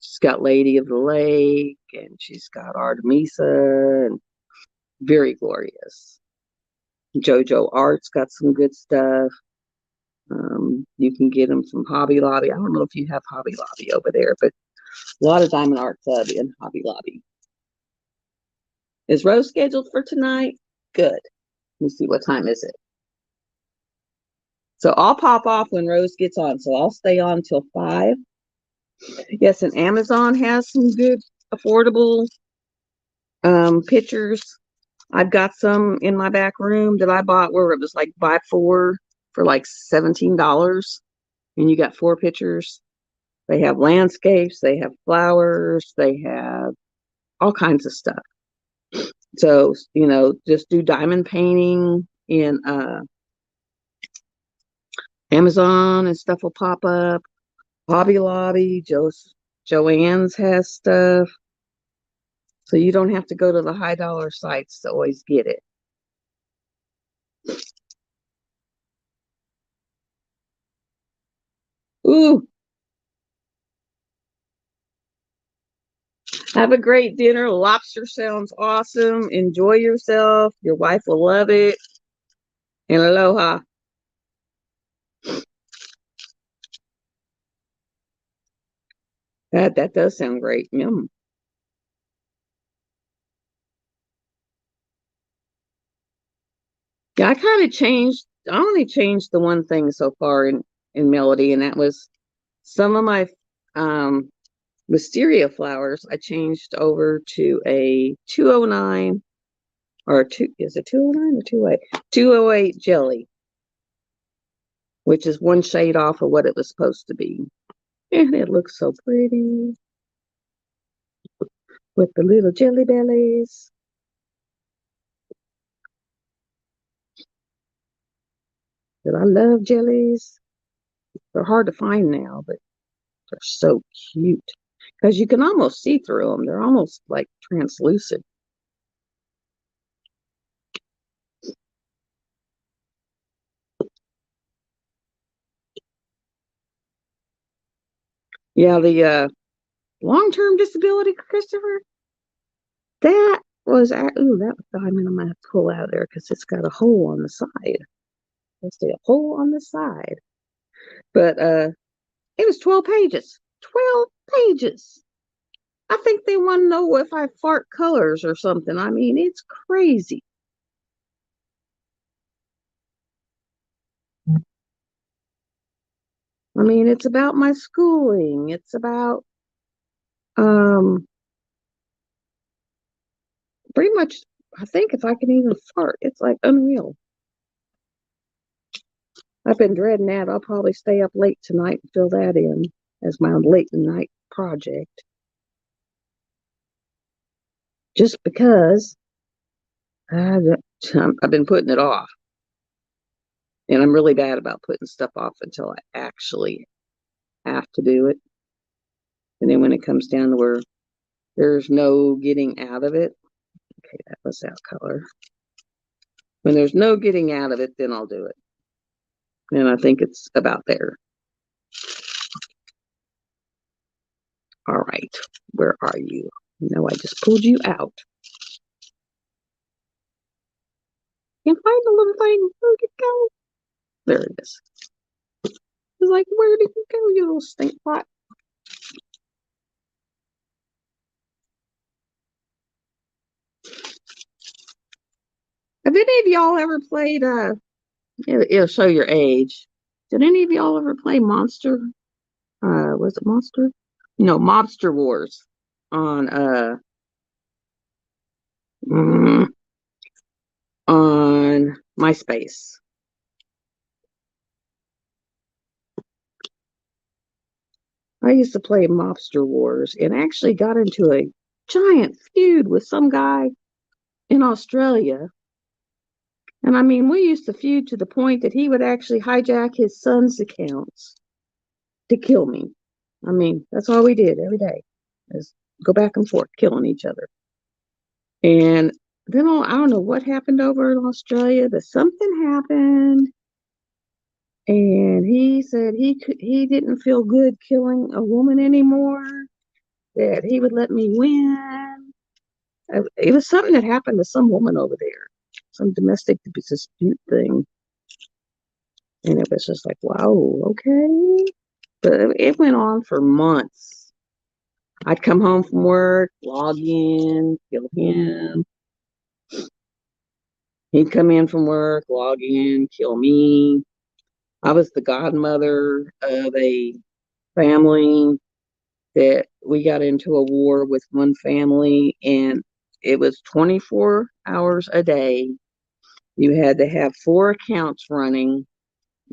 She's got Lady of the Lake, and she's got Artemisa, and very glorious. JoJo Art's got some good stuff. You can get them from Hobby Lobby. I don't know if you have Hobby Lobby over there, but a lot of Diamond Art Club in Hobby Lobby. Is Rose scheduled for tonight? Good. Let me see, what time is it? So I'll pop off when Rose gets on. So I'll stay on till 5. Yes, and Amazon has some good, affordable pictures. I've got some in my back room that I bought where it was like buy 4 for like $17. And you got 4 pictures. They have landscapes, they have flowers, they have all kinds of stuff. So, just do diamond painting in Amazon and stuff will pop up. Hobby Lobby, Joann's has stuff. So you don't have to go to the high dollar sites to always get it. Ooh. Have a great dinner. Lobster sounds awesome. Enjoy yourself. Your wife will love it. And aloha. That does sound great. Yum. Yeah, I only changed the one thing so far in Melody, and that was some of my wisteria flowers. I changed over to a 209 or is it 209 or 208? 208 jelly, which is one shade off of what it was supposed to be. And it looks so pretty with the little jelly bellies. But I love jellies. They're hard to find now, but they're so cute because you can almost see through them. They're almost like translucent. Yeah, the long-term disability, Christopher, that was, ooh, that diamond I'm going to have to pull out of there because it's got a hole on the side. Let's see, a hole on the side. But it was 12 pages. 12 pages. I think they want to know if I fart colors or something. I mean, it's crazy. I mean, it's about my schooling. It's about pretty much, I think if I can even fart, it's like unreal. I've been dreading that. I'll probably stay up late tonight and fill that in as my late night project. Just because I've been putting it off. And I'm really bad about putting stuff off until I actually have to do it. And then when it comes down to where there's no getting out of it. Okay, that was that color. When there's no getting out of it, then I'll do it. And I think it's about there. All right, where are you? No, I just pulled you out. Can't find the little thing. Where'd it go? There it is. It's like, where did you go, you little stink pot? Have any of y'all ever played it'll show your age. Did any of y'all ever play Monster? Was it Monster? No, Mobster Wars on mm, on MySpace. I used to play Mobster Wars and actually got into a giant feud with some guy in Australia. And I mean, we used to feud to the point that he would actually hijack his son's accounts to kill me. I mean, that's all we did every day is go back and forth, killing each other. And then I don't know what happened over in Australia, but something happened. And he said he didn't feel good killing a woman anymore, that he would let me win. It was something that happened to some woman over there, some domestic dispute thing. And it was just like, wow, okay. But it went on for months. I'd come home from work, log in, kill him. He'd come in from work, log in, kill me. I was the godmother of a family that we got into a war with one family, and it was 24 hours a day. You had to have 4 accounts running,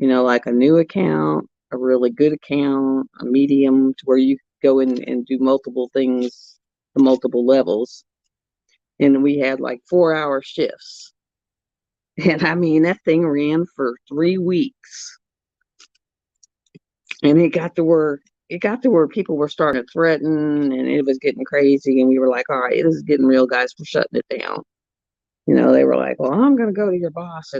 like a new account, a really good account, a medium to where you go in and do multiple things to multiple levels. And we had like 4-hour shifts. And I mean, that thing ran for 3 weeks. And it got to where people were starting to threaten and it was getting crazy. And we were like, all right, this is getting real, guys. We're shutting it down. They were like, well, I'm going to go to your boss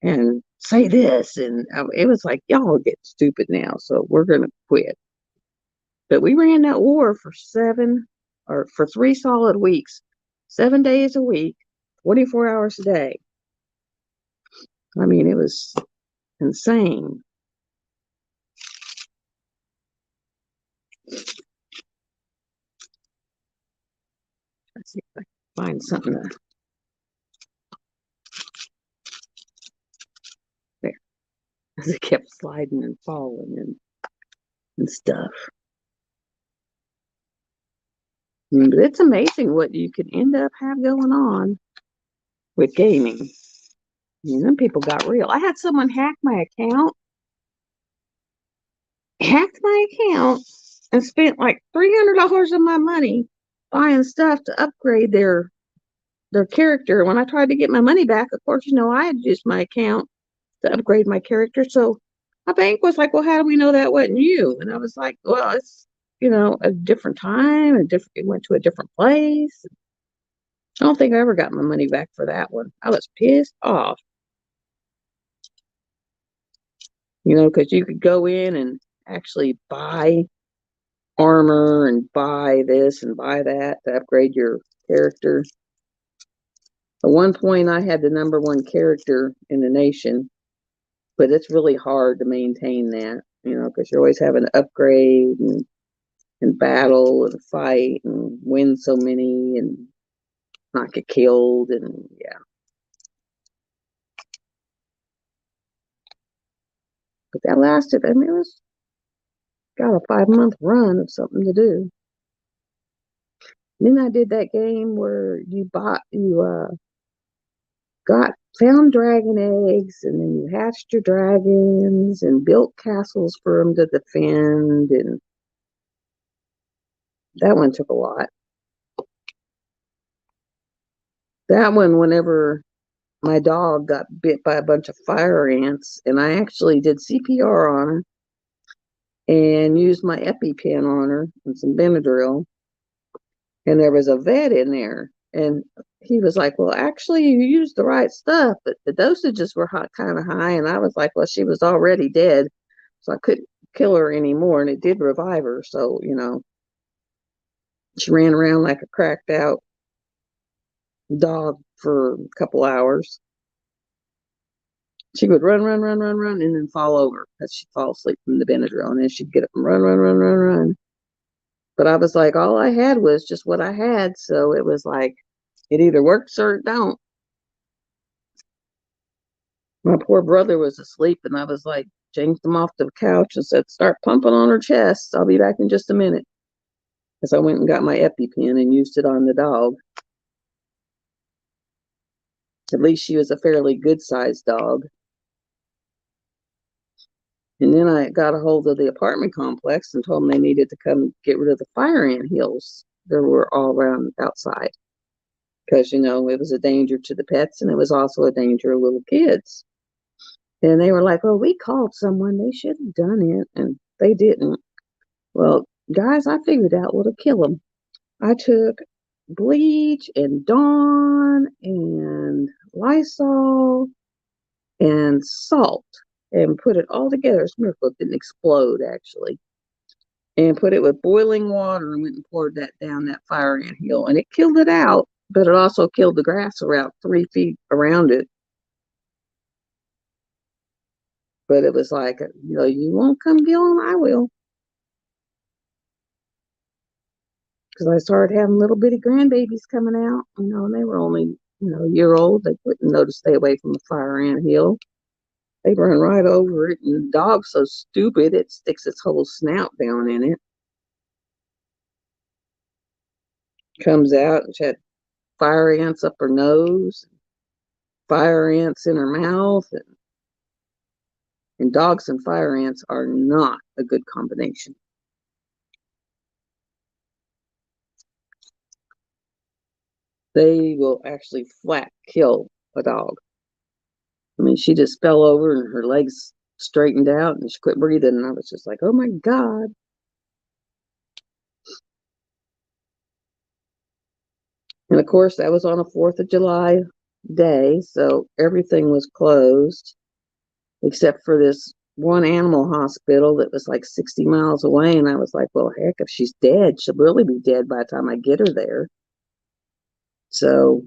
and say this. And it was like, y'all get stupid now. So we're going to quit. But we ran that war for 3 solid weeks, 7 days a week, 24 hours a day. I mean, it was insane. Let's see if I can find something there. As it kept sliding and falling and stuff. But it's amazing what you can end up have going on with gaming. Then people got real. I had someone hacked my account and spent like $300 of my money buying stuff to upgrade their character. When I tried to get my money back, of course, I had used my account to upgrade my character. So my bank was like, well, how do we know that wasn't you? And I was like, well, it's, a different time, it went to a different place. I don't think I ever got my money back for that one. I was pissed off, because you could go in and actually buy armor and buy this and buy that to upgrade your character. At one point, I had the #1 character in the nation, but it's really hard to maintain that, because you're always having to upgrade and battle and fight and win so many and not get killed. And yeah. But that lasted, I mean, it was got a 5-month run of something to do. Then I did that game where you found dragon eggs, and then you hatched your dragons and built castles for them to defend, and that one took a lot. That one, whenever my dog got bit by a bunch of fire ants, and I actually did CPR on her and used my EpiPen on her and some Benadryl, and there was a vet in there, and he was like, well, actually, you used the right stuff, but the dosages were kind of high. And I was like, well, she was already dead, so I couldn't kill her anymore. And it did revive her. So, she ran around like a cracked out dog for a couple hours. She would run, run, run, run, run, and then fall over because she'd fall asleep from the Benadryl. And then she'd get up and run, run, run, run, run. But I was like, all I had was just what I had. So it was like, it either works or it don't. My poor brother was asleep, and I was like, changed him off the couch and said, start pumping on her chest. I'll be back in just a minute. Because I went and got my EpiPen and used it on the dog. At least she was a fairly good-sized dog. And then I got a hold of the apartment complex and told them they needed to come get rid of the fire ant hills that were all around outside. Because, you know, it was a danger to the pets and it was also a danger to little kids. And they were like, well, we called someone. They should have done it. And they didn't. Well, guys, I figured out what to kill them. I took bleach and Dawn and Lysol and salt and put it all together. It's a miracle it didn't explode, actually. And put it with boiling water and went and poured that down that fire ant hill. And it killed it out, but it also killed the grass around 3 feet around it. But it was like, you know, you won't come kill them, I will. Because I started having little bitty grandbabies coming out, you know, and they were only, you know, a year old. They wouldn't know to stay away from the fire ant hill. They run right over it, and the dog's so stupid, it sticks its whole snout down in it. Comes out, and she had fire ants up her nose, fire ants in her mouth, and dogs and fire ants are not a good combination. They will actually flat kill a dog. I mean, she just fell over and her legs straightened out and she quit breathing. And I was just like, oh my God. And of course, that was on a 4th of July day. So everything was closed except for this one animal hospital that was like 60 miles away. And I was like, well, heck, if she's dead, she'll really be dead by the time I get her there. So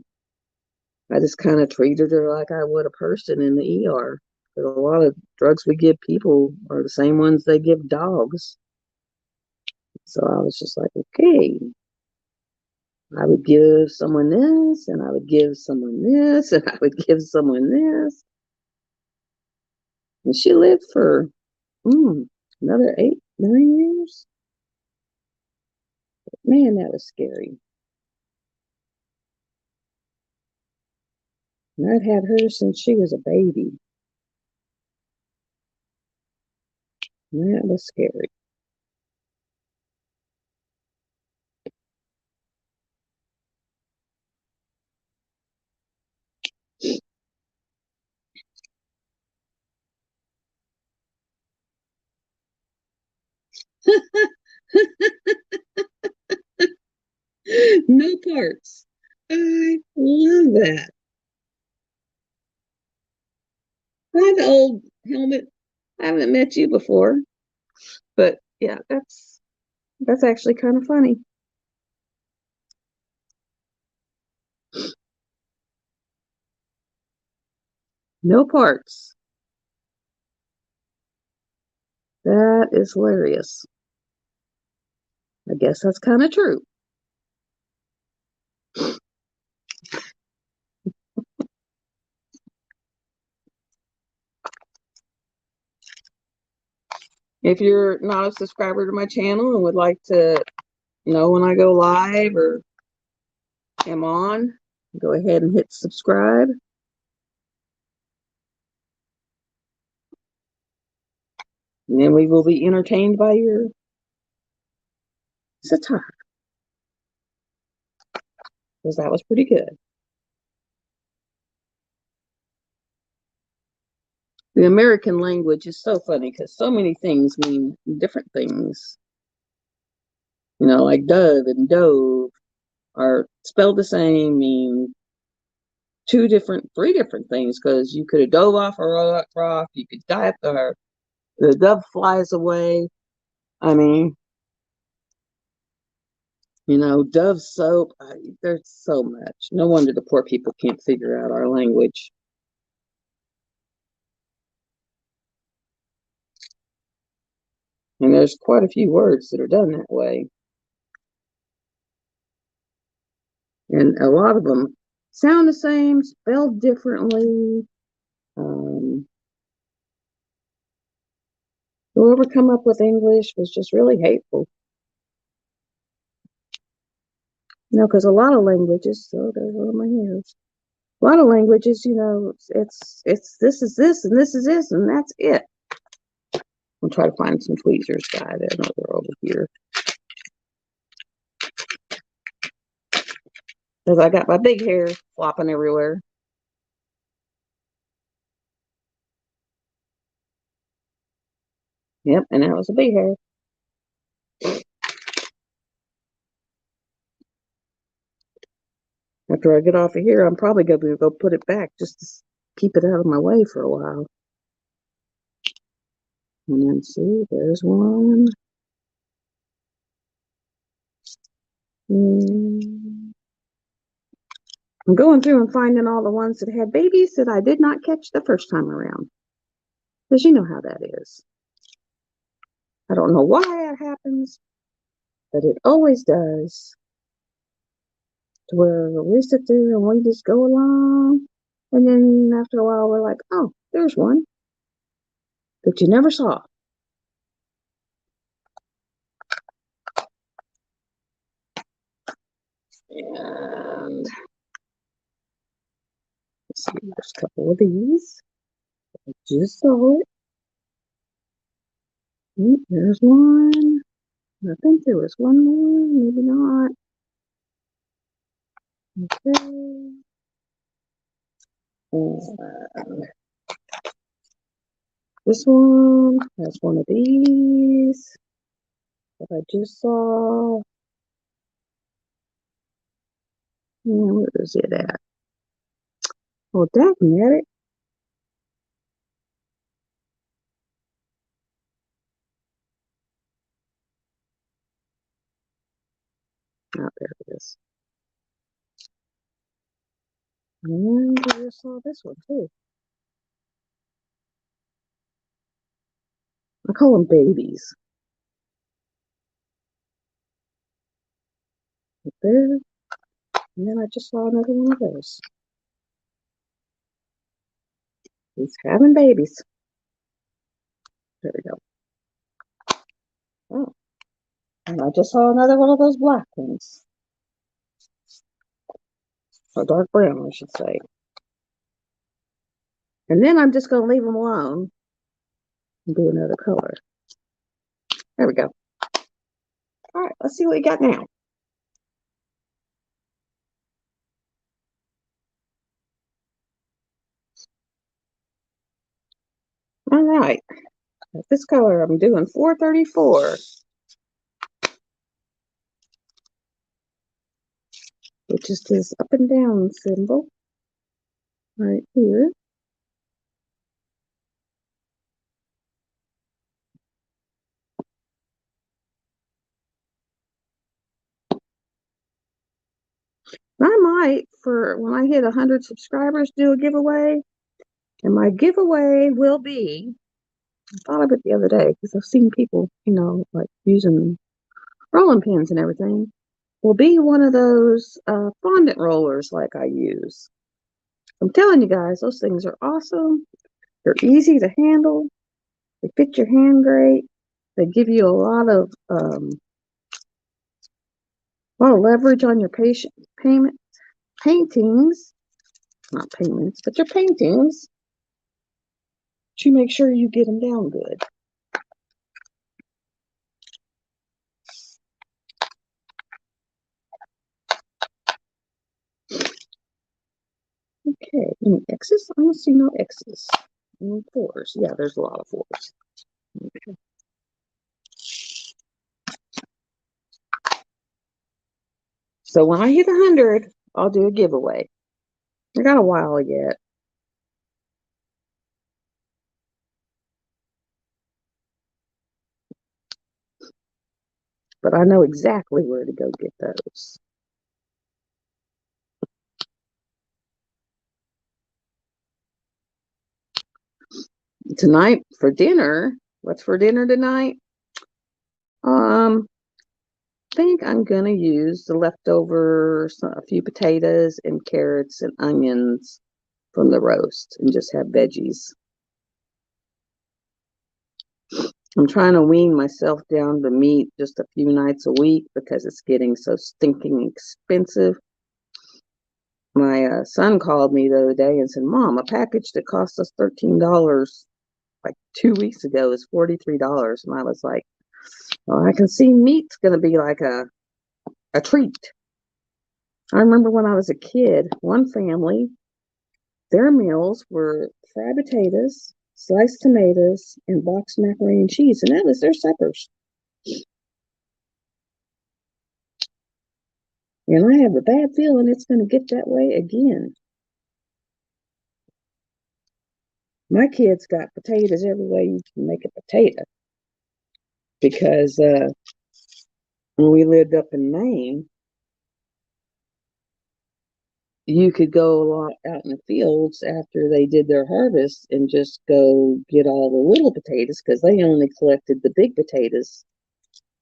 I just kind of treated her like I would a person in the ER. Because a lot of drugs we give people are the same ones they give dogs. So I was just like, okay, I would give someone this, and I would give someone this, and I would give someone this. And she lived for another 8, 9 years. Man, that was scary. And I'd had her since she was a baby. And that was scary. No parts. I love that. Hi, the old helmet. I haven't met you before, but yeah, that's actually kind of funny. No parts. That is hilarious. I guess that's kind of true. If you're not a subscriber to my channel and would like to know when I go live or am on, go ahead and hit subscribe. And then we will be entertained by your satire. Because that was pretty good. The American language is so funny because so many things mean different things. You know, like dove and dove are spelled the same, mean 3 different things, because you could have dove off a rock, you could dive, or the dove flies away. I mean, you know, Dove soap. There's so much. No wonder the poor people can't figure out our language. And there's quite a few words that are done that way. And a lot of them sound the same, spelled differently. Whoever come up with English was just really hateful. Because a lot of languages, so there's one of my hairs. A lot of languages, it's this is this and this is this and that's it. I'll try to find some tweezers, guys. They're over here. Because I got my big hair flopping everywhere. Yep, and that was a big hair. After I get off of here, I'm probably going to go put it back just to keep it out of my way for a while. And then see, there's one. And I'm going through and finding all the ones that had babies that I did not catch the first time around. Because you know how that is. I don't know why that happens, but it always does. To where we sit there and we just go along, and then after a while we're like, oh, there's one that you never saw. And let's see, there's a couple of these. I just saw it. There's one. I think there was one more, maybe not. Okay. And this one has one of these that I just saw. And where is it at? Oh, that it. Oh, there it is. And I just saw this one too. I call them babies. Right there. And then I just saw another one of those. He's having babies. There we go. Oh. And I just saw another one of those black ones. Or dark brown, I should say. And then I'm just going to leave them alone and do another color. There we go. All right, let's see what we got now. All right. This color, I'm doing 434. Which is this up and down symbol right here. I might, for when I hit 100 subscribers, do a giveaway. And my giveaway will be, I thought of it the other day because I've seen people, like using rolling pins and everything. Will be one of those fondant rollers like I use. I'm telling you guys, those things are awesome. They're easy to handle. They fit your hand great. They give you a lot of leverage on your paintings, not payments, but your paintings, to make sure you get them down good. Okay, any X's? I don't see no X's. Any fours? Yeah, there's a lot of fours. Okay. So when I hit 100, I'll do a giveaway. I got a while yet. But I know exactly where to go get those. Tonight for dinner, what's for dinner tonight? Think I'm gonna use the leftovers, a few potatoes and carrots and onions from the roast, and just have veggies. I'm trying to wean myself down to meat just a few nights a week because it's getting so stinking expensive. My son called me the other day and said, "Mom, a package that cost us $13 like 2 weeks ago is $43." And I was like, "Well, I can see meat's going to be like a treat." I remember when I was a kid, one family, their meals were fried potatoes, sliced tomatoes, and boxed macaroni and cheese, and that was their suppers. And I have a bad feeling it's going to get that way again. My kids got potatoes every way you can make a potato because when we lived up in Maine, you could go a lot out in the fields after they did their harvest and just go get all the little potatoes because they only collected the big potatoes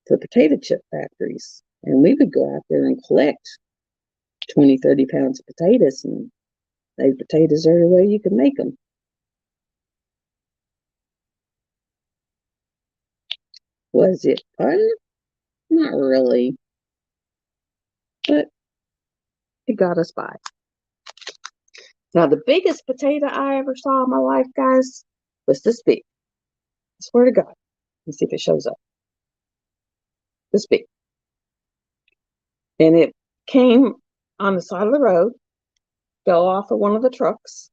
for potato chip factories. And we would go out there and collect 20, 30 pounds of potatoes and made potatoes every way you could make them. Was it fun? Not really, but it got us by. Now, the biggest potato I ever saw in my life, guys, was this big. I swear to God. Let's see if it shows up. This big. And it came on the side of the road, fell off of one of the trucks,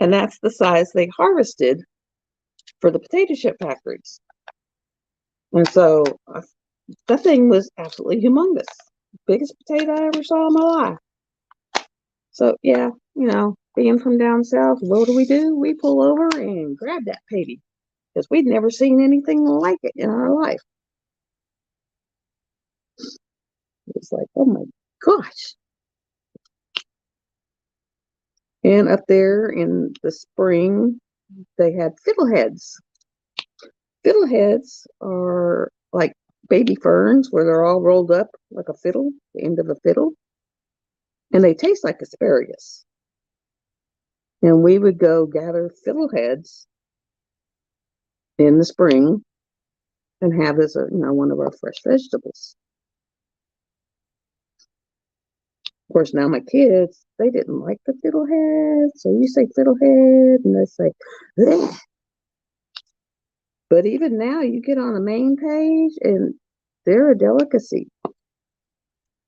and that's the size they harvested for the potato chip factories. And so that thing was absolutely humongous. Biggest potato I ever saw in my life. So, yeah, being from down south, what do? We pull over and grab that baby because we'd never seen anything like it in our life. It's like, oh my gosh. And up there in the spring, they had fiddleheads. Fiddleheads are like baby ferns where they're all rolled up like a fiddle, the end of a fiddle, and they taste like asparagus. And we would go gather fiddleheads in the spring and have as one of our fresh vegetables. Of course, now my kids, they didn't like the fiddlehead, so you say fiddlehead, and they say, bleh. But even now, you get on the main page, and they're a delicacy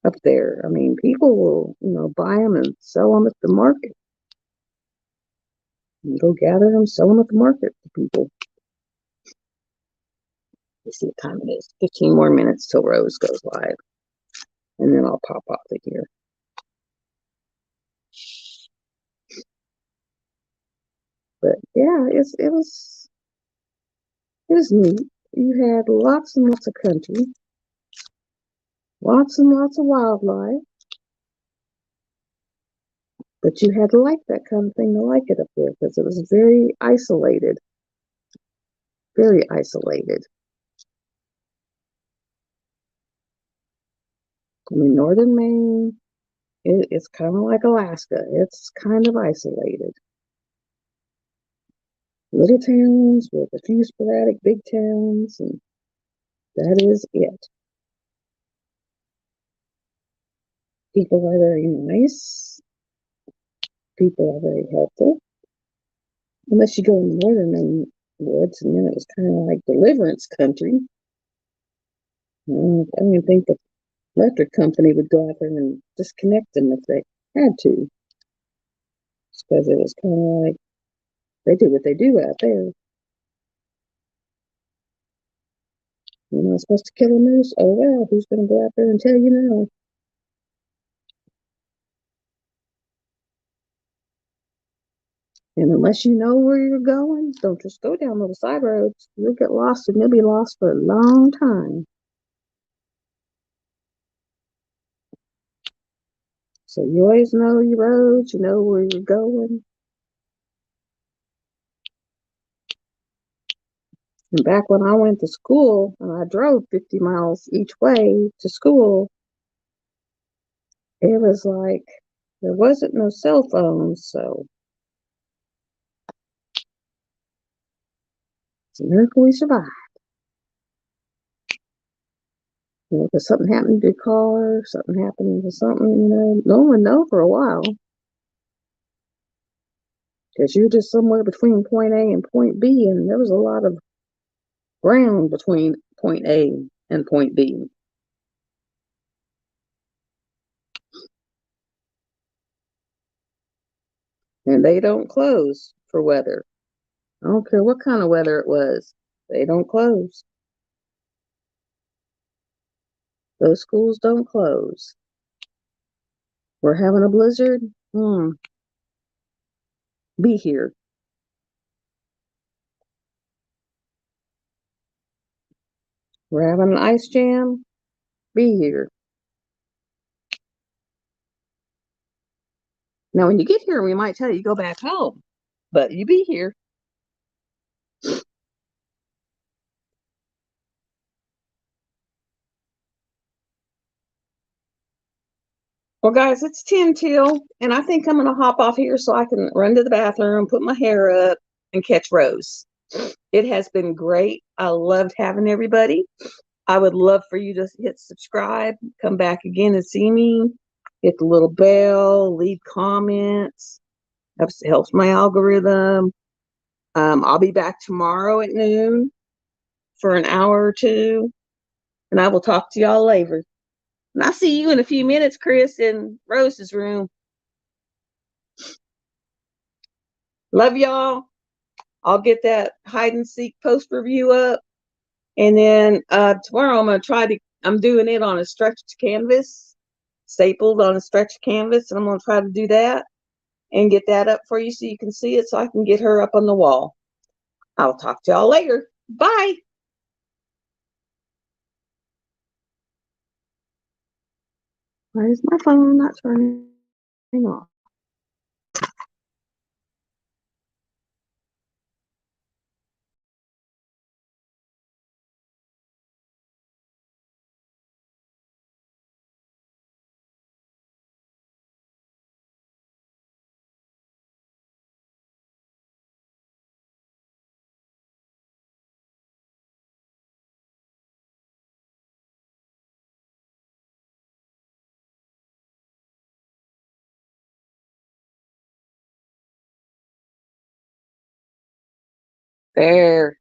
up there. I mean, people will, buy them and sell them at the market. You go gather them, sell them at the market to people. Let's see what time it is. 15 more minutes till Rose goes live, and then I'll pop off of here. But yeah, it was neat. You had lots and lots of country, lots and lots of wildlife, but you had to like that kind of thing to like it up there because it was very isolated, very isolated. I mean, northern Maine, it's kind of like Alaska. It's kind of isolated. Little towns with a few sporadic big towns, and that is it. People are very nice. People are very helpful. Unless you go in the northern Maine woods, and then it was kind of like deliverance country. I don't think the electric company would go out there and disconnect them if they had to. Because it was kind of like they do what they do out there. You're not supposed to kill a moose? Oh well, who's going to go out there and tell you no? And unless you know where you're going, don't just go down little side roads. You'll get lost and you'll be lost for a long time. So you always know your roads, you know where you're going. And back when I went to school and I drove 50 miles each way to school, it was like there wasn't no cell phones, so it's a miracle we survived. You know, because something happened to your car, something happened to something, you know, no one would know for a while. Because you're just somewhere between point A and point B, and there was a lot of ground between point A and point B. And they don't close for weather. I don't care what kind of weather it was. They don't close. Those schools don't close. We're having a blizzard. Be here. We're having an ice jam. Be here. Now, when you get here, we might tell you go back home, but you be here. Well, guys, it's 10 till, and I think I'm going to hop off here so I can run to the bathroom, put my hair up, and catch Rose. It has been great. I loved having everybody. I would love for you to hit subscribe, come back again and see me, hit the little bell, leave comments. Helps my algorithm. I'll be back tomorrow at noon for an hour or two, and I will talk to y'all later. And I'll see you in a few minutes, Chris, in Rose's room. Love y'all. I'll get that hide and seek post review up. And then tomorrow I'm doing it on a stretched canvas, stapled on a stretched canvas. And I'm going to try to do that and get that up for you so you can see it so I can get her up on the wall. I'll talk to y'all later. Bye. Why is my phone not turning off? There.